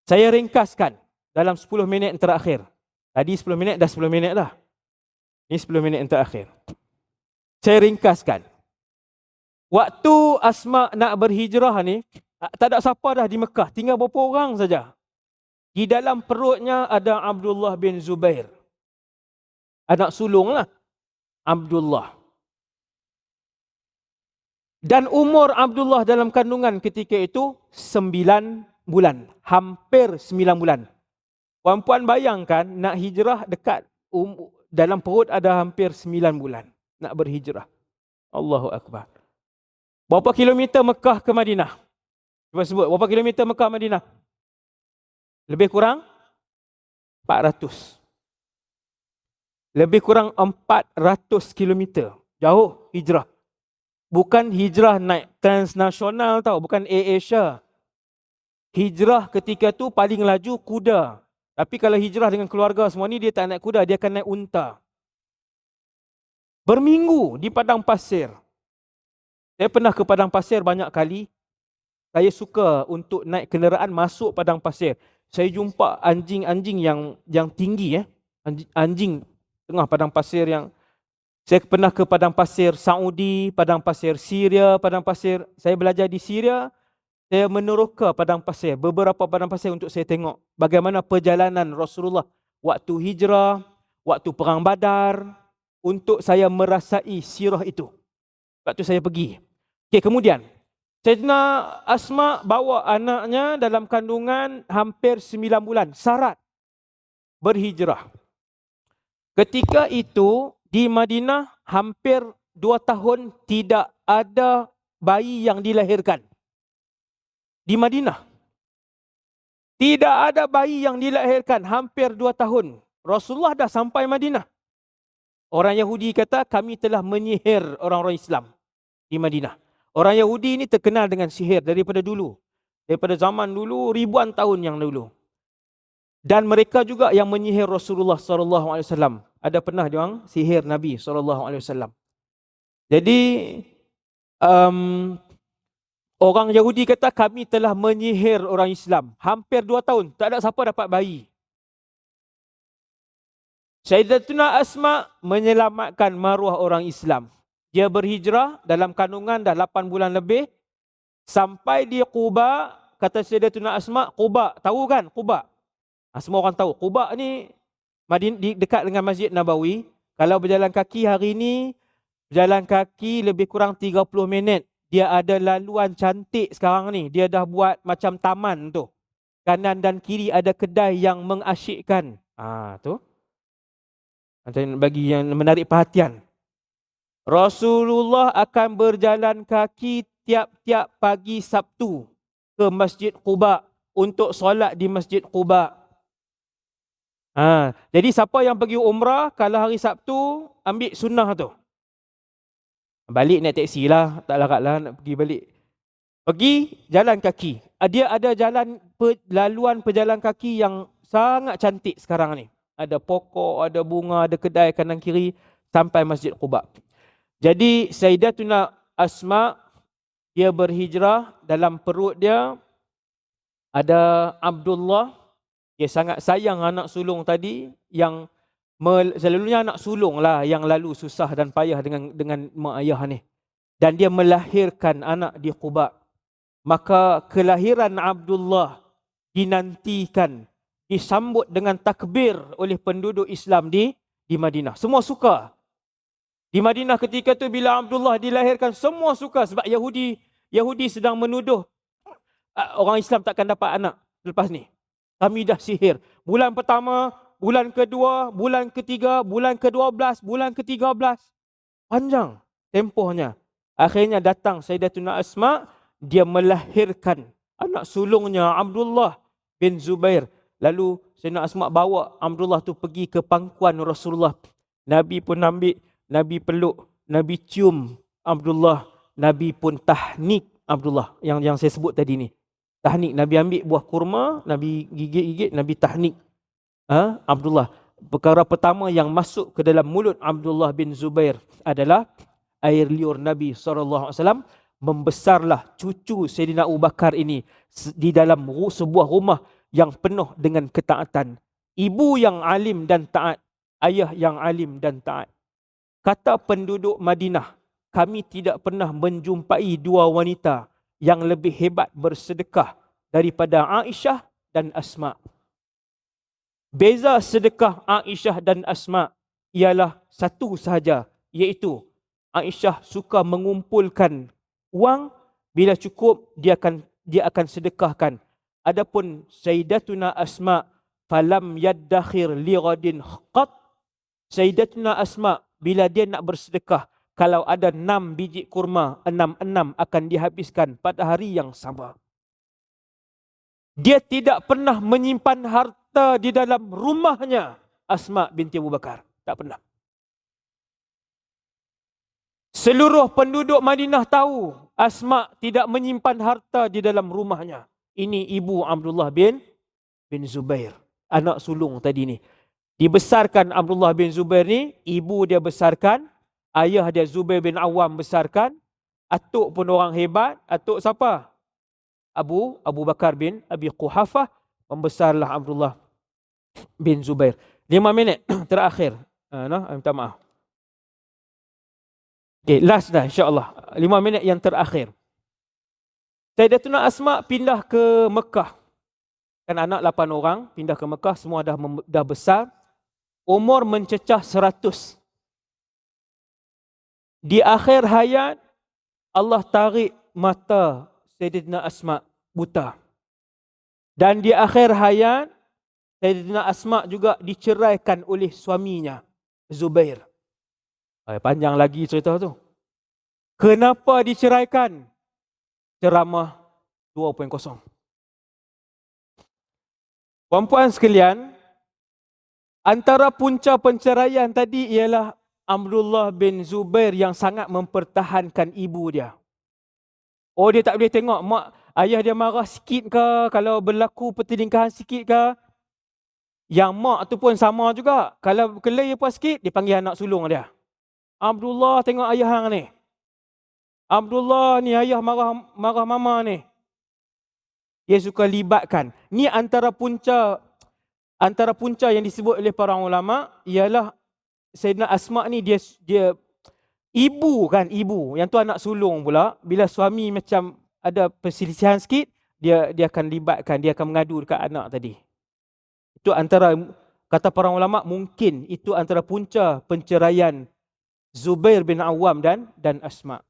Saya ringkaskan dalam 10 minit yang terakhir. Tadi 10 minit, dah 10 minit dah. Ini 10 minit yang terakhir. Saya ringkaskan. Waktu Asma nak berhijrah ni, tak ada siapa dah di Mekah. Tinggal beberapa orang saja. Di dalam perutnya ada Abdullah bin Zubair. Anak sulung lah. Abdullah. Dan umur Abdullah dalam kandungan ketika itu 9 bulan. Hampir 9 bulan. Puan-puan bayangkan nak hijrah dekat dalam perut ada hampir 9 bulan. Nak berhijrah. Allahu Akbar. Berapa kilometer Mekah ke Madinah? Cuba sebut, berapa kilometer Mekah Madinah? Lebih kurang 400. Lebih kurang 400 kilometer. Jauh hijrah. Bukan hijrah naik transnasional tau, bukan AirAsia. Hijrah ketika tu paling laju kuda. Tapi kalau hijrah dengan keluarga semua ni, dia tak naik kuda, dia akan naik unta. Berminggu di padang pasir. Saya pernah ke padang pasir banyak kali. Saya suka untuk naik kenderaan masuk padang pasir. Saya jumpa anjing-anjing yang tinggi. Anjing tengah padang pasir yang... Saya pernah ke padang pasir Saudi, padang pasir Syria, padang pasir... Saya belajar di Syria. Saya meneroka padang pasir. Beberapa padang pasir untuk saya tengok bagaimana perjalanan Rasulullah waktu hijrah, waktu perang Badar. Untuk saya merasai sirah itu. Waktu saya pergi. Okey, kemudian Sayyidina Asma bawa anaknya dalam kandungan hampir 9 bulan. Syarat berhijrah. Ketika itu di Madinah hampir 2 tahun tidak ada bayi yang dilahirkan. Di Madinah tidak ada bayi yang dilahirkan hampir 2 tahun. Rasulullah dah sampai Madinah. Orang Yahudi kata kami telah menyihir orang-orang Islam di Madinah. Orang Yahudi ini terkenal dengan sihir daripada dulu. Daripada zaman dulu, ribuan tahun yang dulu. Dan mereka juga yang menyihir Rasulullah SAW. Ada pernah dia orang sihir Nabi SAW. Jadi, orang Yahudi kata kami telah menyihir orang Islam. Hampir 2 tahun, tak ada siapa dapat bayi. Sayyidatuna Asma menyelamatkan maruah orang Islam. Dia berhijrah dalam kandungan dah 8 bulan lebih. Sampai di Quba, kata Sayyidatuna Asma, Quba, tahu kan Quba? Semua orang tahu. Quba ni dekat dengan Masjid Nabawi. Kalau berjalan kaki hari ni, berjalan kaki lebih kurang 30 minit. Dia ada laluan cantik sekarang ni. Dia dah buat macam taman tu. Kanan dan kiri ada kedai yang mengasyikkan. Tu. Bagi yang menarik perhatian. Rasulullah akan berjalan kaki tiap-tiap pagi Sabtu ke Masjid Quba untuk solat di Masjid Quba. Jadi siapa yang pergi umrah kalau hari Sabtu ambil sunnah tu. Balik naik teksi lah, tak larat lah nak pergi balik. Pergi jalan kaki. Dia ada laluan pejalan kaki yang sangat cantik sekarang ni. Ada pokok, ada bunga, ada kedai kanan kiri sampai Masjid Quba. Jadi Sayyidatuna Asma, dia berhijrah, dalam perut dia ada Abdullah. Dia sangat sayang anak sulung tadi yang selalunya anak sulung lah yang lalu susah dan payah dengan mak ayah ni. Dan dia melahirkan anak di Quba. Maka kelahiran Abdullah dinantikan, disambut dengan takbir oleh penduduk Islam di Madinah. Semua suka. Di Madinah ketika tu bila Abdullah dilahirkan, semua suka sebab Yahudi sedang menuduh orang Islam takkan dapat anak lepas ni. Kami dah sihir. Bulan pertama, bulan kedua, bulan ketiga, bulan ke-12, bulan ke-13. Panjang tempohnya. Akhirnya datang Sayyidatuna Asma, dia melahirkan anak sulungnya Abdullah bin Zubair. Lalu Sayyidatuna Asma bawa Abdullah tu pergi ke pangkuan Rasulullah. Nabi pun ambil, Nabi peluk, Nabi cium Abdullah, Nabi pun tahnik Abdullah yang saya sebut tadi ni. Tahnik, Nabi ambil buah kurma, Nabi gigit-gigit, Nabi tahnik Abdullah. Perkara pertama yang masuk ke dalam mulut Abdullah bin Zubair adalah air liur Nabi SAW. Membesarlah cucu Sayyidina Abu Bakar ini di dalam sebuah rumah yang penuh dengan ketaatan. Ibu yang alim dan taat, ayah yang alim dan taat. Kata penduduk Madinah, kami tidak pernah menjumpai dua wanita yang lebih hebat bersedekah daripada Aisyah dan Asma. Beza sedekah Aisyah dan Asma ialah satu sahaja, iaitu Aisyah suka mengumpulkan wang, bila cukup dia akan sedekahkan. Adapun Sayyidatuna Asma, falam yaddakhir li ghadin qat. Sayyidatuna Asma bila dia nak bersedekah, kalau ada 6 biji kurma, 6 akan dihabiskan pada hari yang sama. Dia tidak pernah menyimpan harta di dalam rumahnya, Asma binti Abu Bakar. Tak pernah. Seluruh penduduk Madinah tahu Asma tidak menyimpan harta di dalam rumahnya. Ini ibu Abdullah bin Zubair, anak sulung tadi ni. Dibesarkan Abdullah bin Zubair ni, ibu dia besarkan, ayah dia Zubair bin Awam besarkan. Atuk pun orang hebat. Atuk siapa? Abu Bakar bin Abi Quhafah. Membesarlah Abdullah bin Zubair. 5 minit terakhir. Minta maaf. Okay, last dah insyaAllah. 5 minit yang terakhir. Sayyidatuna Asma pindah ke Mekah. Kan anak 8 orang pindah ke Mekah. Semua dah besar. Umur mencecah 100. Di akhir hayat, Allah tarik mata Sayyidatina Asma buta. Dan di akhir hayat, Sayyidatina Asma juga diceraikan oleh suaminya, Zubair. Panjang lagi cerita tu. Kenapa diceraikan? Ceramah 2.0. Puan-puan sekalian, antara punca penceraian tadi ialah Abdullah bin Zubair yang sangat mempertahankan ibu dia. Oh, dia tak boleh tengok ayah dia marah sikit ke, kalau berlaku pertelingkahan sikit ke. Yang mak tu pun sama juga. Kalau kelai apa sikit, dia panggil anak sulung dia. Abdullah, tengok ayah hang ni. Abdullah ni ayah marah mama ni. Dia suka libatkan. Ni antara punca yang disebut oleh para ulama ialah Sayyidina Asma ni dia ibu kan, ibu. Yang tu anak sulung pula. Bila suami macam ada perselisihan sikit, dia akan libatkan, dia akan mengadu dekat anak tadi. Itu antara, kata para ulama, mungkin itu antara punca penceraian Zubair bin Awam dan Asma.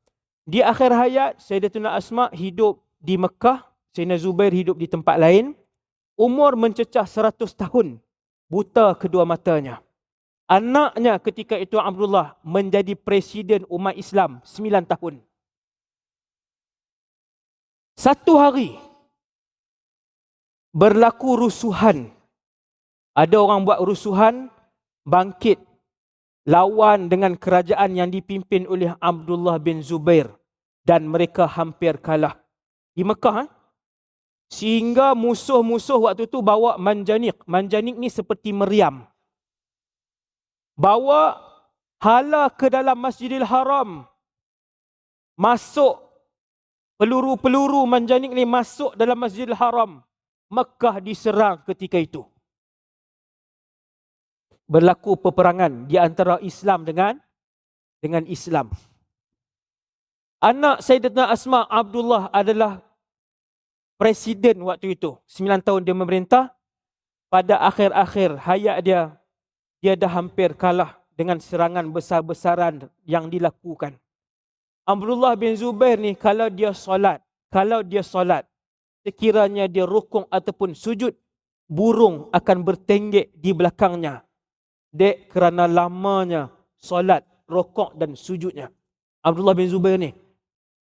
Di akhir hayat, Sayyidatuna Asma hidup di Mekah, Sayyidina Zubair hidup di tempat lain. Umur mencecah 100 tahun. Buta kedua matanya. Anaknya ketika itu Abdullah menjadi presiden umat Islam 9 tahun. Satu hari berlaku rusuhan. Ada orang buat rusuhan, bangkit, lawan dengan kerajaan yang dipimpin oleh Abdullah bin Zubair. Dan mereka hampir kalah. Di Mekah, sehingga musuh-musuh waktu tu bawa manjanik. Manjanik ni seperti meriam. Bawa hala ke dalam Masjidil Haram. Masuk, peluru-peluru manjanik ni masuk dalam Masjidil Haram. Mekah diserang ketika itu. Berlaku peperangan di antara Islam dengan Islam. Anak Sayyidatina Asma, Abdullah, adalah presiden waktu itu. 9 tahun dia memerintah. Pada akhir-akhir hayat dia dah hampir kalah dengan serangan besar-besaran yang dilakukan. Abdullah bin Zubair ni kalau dia solat, sekiranya dia rukuk ataupun sujud, burung akan bertenggek di belakangnya. Dek kerana lamanya solat, rukuk dan sujudnya. Abdullah bin Zubair ni,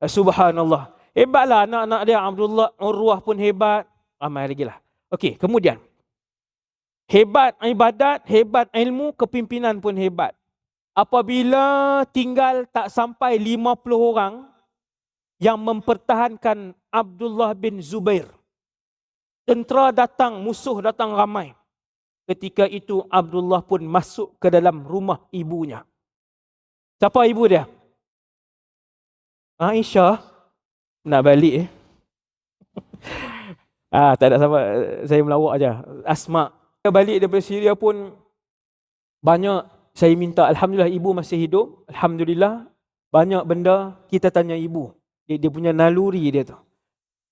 subhanallah. Hebatlah anak-anak dia. Abdullah, Urwah pun hebat. Ramai lagi lah. Okey, kemudian. Hebat ibadat, hebat ilmu, kepimpinan pun hebat. Apabila tinggal tak sampai 50 orang yang mempertahankan Abdullah bin Zubair. Tentera datang, musuh datang ramai. Ketika itu Abdullah pun masuk ke dalam rumah ibunya. Siapa ibu dia? Aisyah. Nak balik tak ada sama, saya melawak aja. Asma. Dia balik daripada Syria pun banyak saya minta. Alhamdulillah ibu masih hidup. Alhamdulillah. Banyak benda kita tanya ibu. Dia punya naluri dia tu.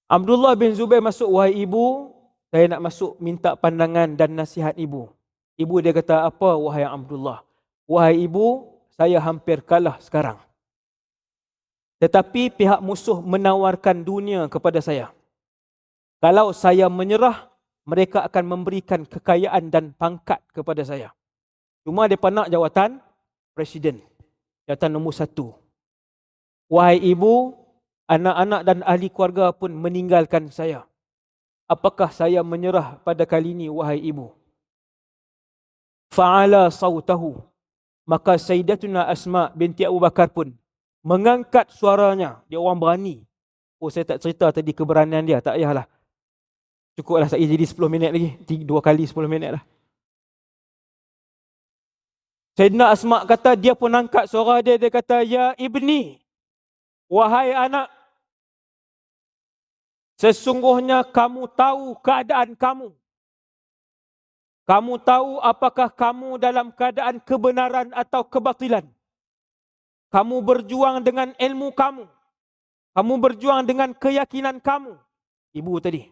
Abdullah bin Zubair masuk, wahai ibu, saya nak masuk minta pandangan dan nasihat ibu. Ibu dia kata, apa wahai Abdullah? Wahai ibu, saya hampir kalah sekarang. Tetapi pihak musuh menawarkan dunia kepada saya. Kalau saya menyerah, mereka akan memberikan kekayaan dan pangkat kepada saya. Cuma mereka nak jawatan presiden. Jawatan nombor 1. Wahai ibu, anak-anak dan ahli keluarga pun meninggalkan saya. Apakah saya menyerah pada kali ini, wahai ibu? Fa'ala sautahu. Maka Sayyidatuna Asma binti Abu Bakar pun mengangkat suaranya. Dia orang berani. Oh, saya tak cerita tadi keberanian dia. Tak payahlah. Cukuplah saya jadi 10 minit lagi. 2 kali 10 minit lah. Sayyidina Asma kata, dia pun angkat suara dia. Dia kata, ya ibni, wahai anak, sesungguhnya kamu tahu keadaan kamu. Kamu tahu apakah kamu dalam keadaan kebenaran atau kebatilan. Kamu berjuang dengan ilmu kamu. Kamu berjuang dengan keyakinan kamu. Ibu tadi.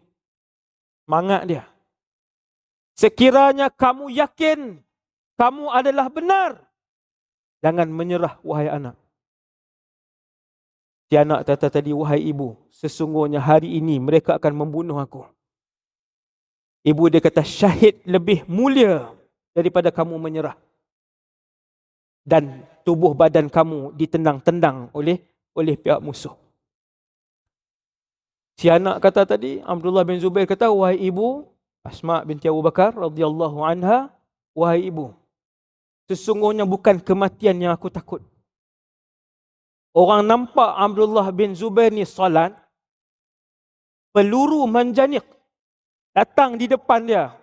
Semangat dia. Sekiranya kamu yakin kamu adalah benar, jangan menyerah, wahai anak. Si anak kata tadi, wahai ibu, sesungguhnya hari ini mereka akan membunuh aku. Ibu dia kata, syahid lebih mulia daripada kamu menyerah. Dan tubuh badan kamu ditendang-tendang oleh pihak musuh. Si anak kata tadi, Abdullah bin Zubair kata, wahai ibu, Asma binti Abu Bakar radhiyallahu anha, wahai ibu, sesungguhnya bukan kematian yang aku takut. Orang nampak Abdullah bin Zubair ni salat, peluru manjanik datang di depan dia.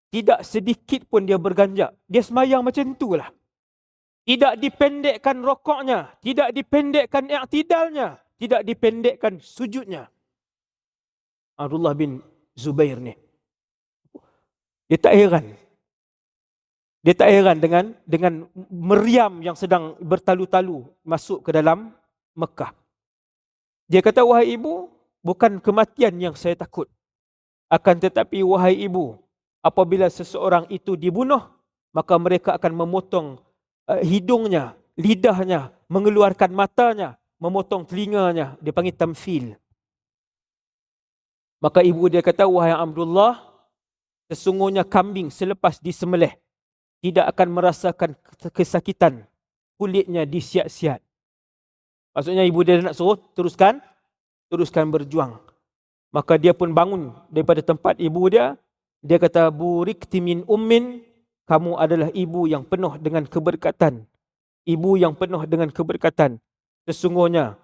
Tidak sedikit pun dia berganjak. Dia semayang macam itulah. Tidak dipendekkan rokoknya, tidak dipendekkan i'tidalnya, tidak dipendekkan sujudnya. Abdullah bin Zubair ni. Dia tak heran. Dia tak heran dengan meriam yang sedang bertalu-talu masuk ke dalam Mekah. Dia kata, wahai ibu, bukan kematian yang saya takut. Akan tetapi, wahai ibu, apabila seseorang itu dibunuh, maka mereka akan memotong hidungnya, lidahnya, mengeluarkan matanya, memotong telinganya. Dia panggil tamfil. Maka ibu dia kata, wahai Abdullah, sesungguhnya kambing selepas disembelih tidak akan merasakan kesakitan, kulitnya disiat-siat. Maksudnya ibu dia nak suruh teruskan berjuang. Maka dia pun bangun daripada tempat ibu dia. Dia kata, burikti min ummin, kamu adalah ibu yang penuh dengan keberkatan. Ibu yang penuh dengan keberkatan. Sesungguhnya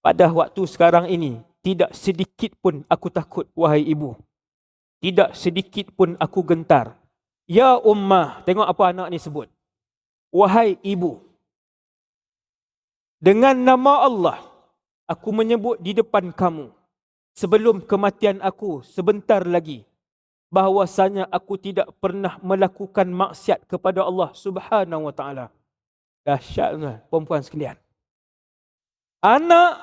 pada waktu sekarang ini tidak sedikit pun aku takut, wahai ibu. Tidak sedikit pun aku gentar. Ya ummah, tengok apa anak ni sebut. Wahai ibu, dengan nama Allah, aku menyebut di depan kamu, sebelum kematian aku sebentar lagi, bahwasanya aku tidak pernah melakukan maksiat kepada Allah Subhanahu wa taala. Dahsyatnya perempuan sekalian. Anak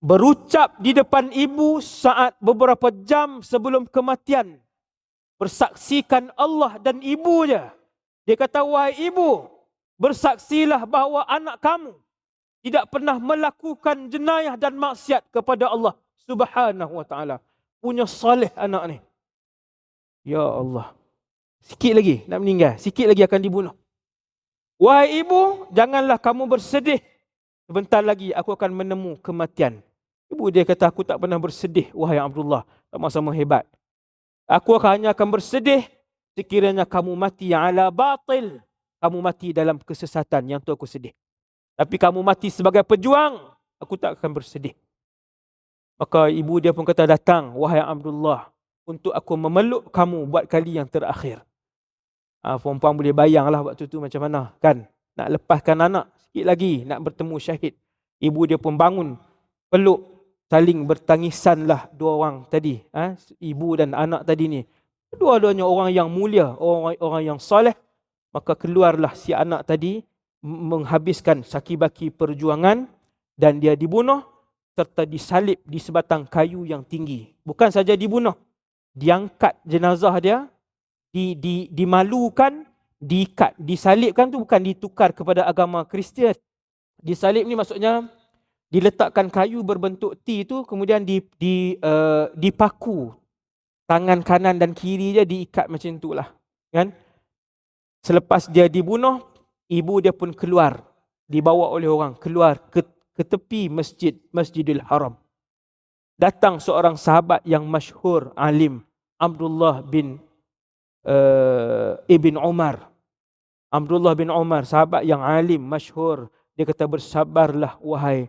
berucap di depan ibu saat beberapa jam sebelum kematian, bersaksikan Allah dan ibunya. Dia kata, wahai ibu, bersaksilah bahawa anak kamu tidak pernah melakukan jenayah dan maksiat kepada Allah Subhanahu wa taala. Punya saleh anak ni. Ya Allah. Sikit lagi nak meninggal, sikit lagi akan dibunuh. Wahai ibu, janganlah kamu bersedih. Sebentar lagi aku akan menemu kematian. Ibu dia kata, aku tak pernah bersedih, wahai Abdullah. Sama-sama hebat. Aku hanya akan bersedih sekiranya kamu mati ala batil. Kamu mati dalam kesesatan, yang tu aku sedih. Tapi kamu mati sebagai pejuang, aku tak akan bersedih. Maka ibu dia pun kata, datang wahai Abdullah, untuk aku memeluk kamu buat kali yang terakhir. Perempuan boleh bayanglah waktu tu macam mana kan. Nak lepaskan anak, sikit lagi nak bertemu syahid. Ibu dia pun bangun, peluk, saling bertangisanlah dua orang tadi. Ibu dan anak tadi ni. Dua-duanya orang yang mulia, orang yang soleh. Maka keluarlah si anak tadi, menghabiskan saki-baki perjuangan, dan dia dibunuh serta disalib di sebatang kayu yang tinggi. Bukan saja dibunuh, diangkat jenazah dia, dimalukan, diikat. Disalibkan tu bukan ditukar kepada agama Kristian. Disalib ni maksudnya diletakkan kayu berbentuk T tu, kemudian dipaku tangan kanan dan kiri dia, diikat macam itulah, kan? Selepas dia dibunuh, ibu dia pun keluar, dibawa oleh orang keluar ke tepi Masjidil Haram. Datang seorang sahabat yang masyhur, alim, Abdullah bin Ibn Umar. Abdullah bin Umar, sahabat yang alim, masyhur. Dia kata, bersabarlah wahai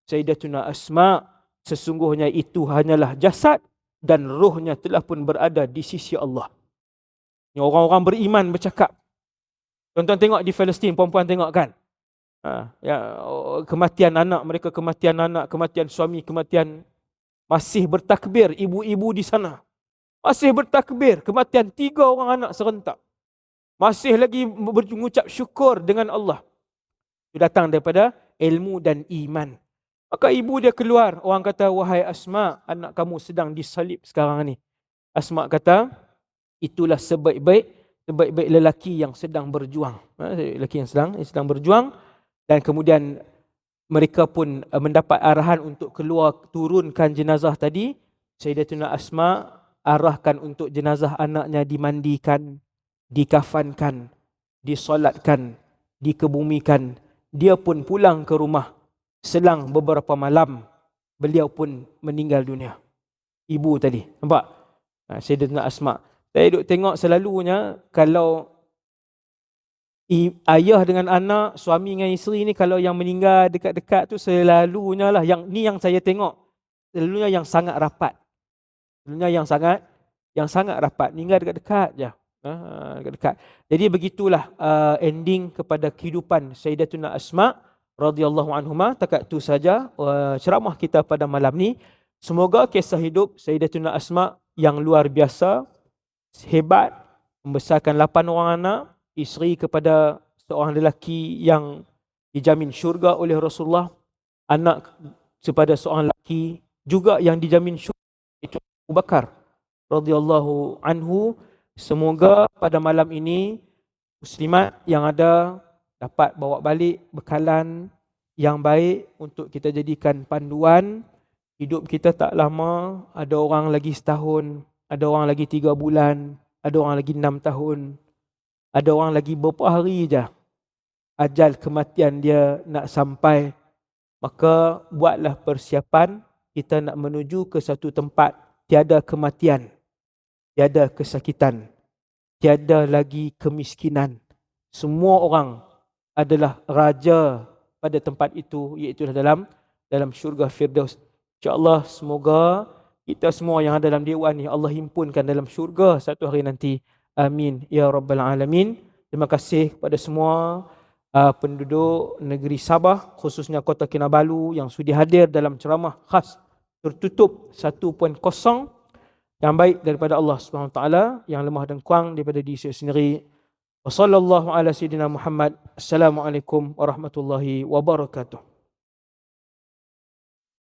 Sayyidatuna Asma, sesungguhnya itu hanyalah jasad dan rohnya telah pun berada di sisi Allah. Ini orang-orang beriman bercakap. Tuan-tuan tengok di Palestin, perempuan tengok kan? Kematian anak mereka, kematian anak, kematian suami, kematian, masih bertakbir ibu-ibu di sana. Masih bertakbir, kematian 3 orang anak serentak. Masih lagi mengucap syukur dengan Allah. Itu datang daripada ilmu dan iman. Maka ibu dia keluar, orang kata, wahai Asma, anak kamu sedang disalib sekarang ni. Asma kata, itulah sebaik-baik lelaki yang sedang berjuang. Lelaki yang sedang berjuang. Dan kemudian mereka pun mendapat arahan untuk keluar, turunkan jenazah tadi. Sayyidatuna Asma arahkan untuk jenazah anaknya dimandikan, dikafankan, disolatkan, dikebumikan. Dia pun pulang ke rumah. Selang beberapa malam, beliau pun meninggal dunia. Ibu tadi, nampak? Sayyidatuna Asma. Saya duduk tengok selalunya, kalau ayah dengan anak, suami dengan isteri ni, kalau yang meninggal dekat-dekat tu selalunya lah, yang saya tengok, selalunya yang sangat rapat. Selalunya yang sangat rapat, meninggal dekat-dekat je. Dekat-dekat. Jadi begitulah ending kepada kehidupan Sayyidatuna Asma radhiyallahu anhuma. Takat tu saja ceramah kita pada malam ni. Semoga kisah hidup Sayyidatuna Asma yang luar biasa, hebat, membesarkan 8 orang anak, isteri kepada seorang lelaki yang dijamin syurga oleh Rasulullah, anak kepada seorang lelaki juga yang dijamin syurga, itu Abu Bakar radhiyallahu anhu. Semoga pada malam ini muslimat yang ada dapat bawa balik bekalan yang baik untuk kita jadikan panduan. Hidup kita tak lama, ada orang lagi setahun, ada orang lagi 3 bulan, ada orang lagi 6 tahun, ada orang lagi beberapa hari je ajal kematian dia nak sampai. Maka buatlah persiapan kita nak menuju ke satu tempat tiada kematian, tiada kesakitan, tiada lagi kemiskinan. Semua orang adalah raja pada tempat itu, iaitu dalam syurga Firdaus. InsyaAllah semoga kita semua yang ada dalam dewan ni Allah himpunkan dalam syurga satu hari nanti. Amin ya rabbal alamin. Terima kasih kepada semua penduduk negeri Sabah, khususnya Kota Kinabalu yang sudi hadir dalam ceramah khas tertutup 1.0 yang baik daripada Allah Subhanahu Wa Taala, yang lemah dan kurang daripada diri saya sendiri. Wassallallahu ala sayyidina Muhammad. Assalamualaikum warahmatullahi wabarakatuh.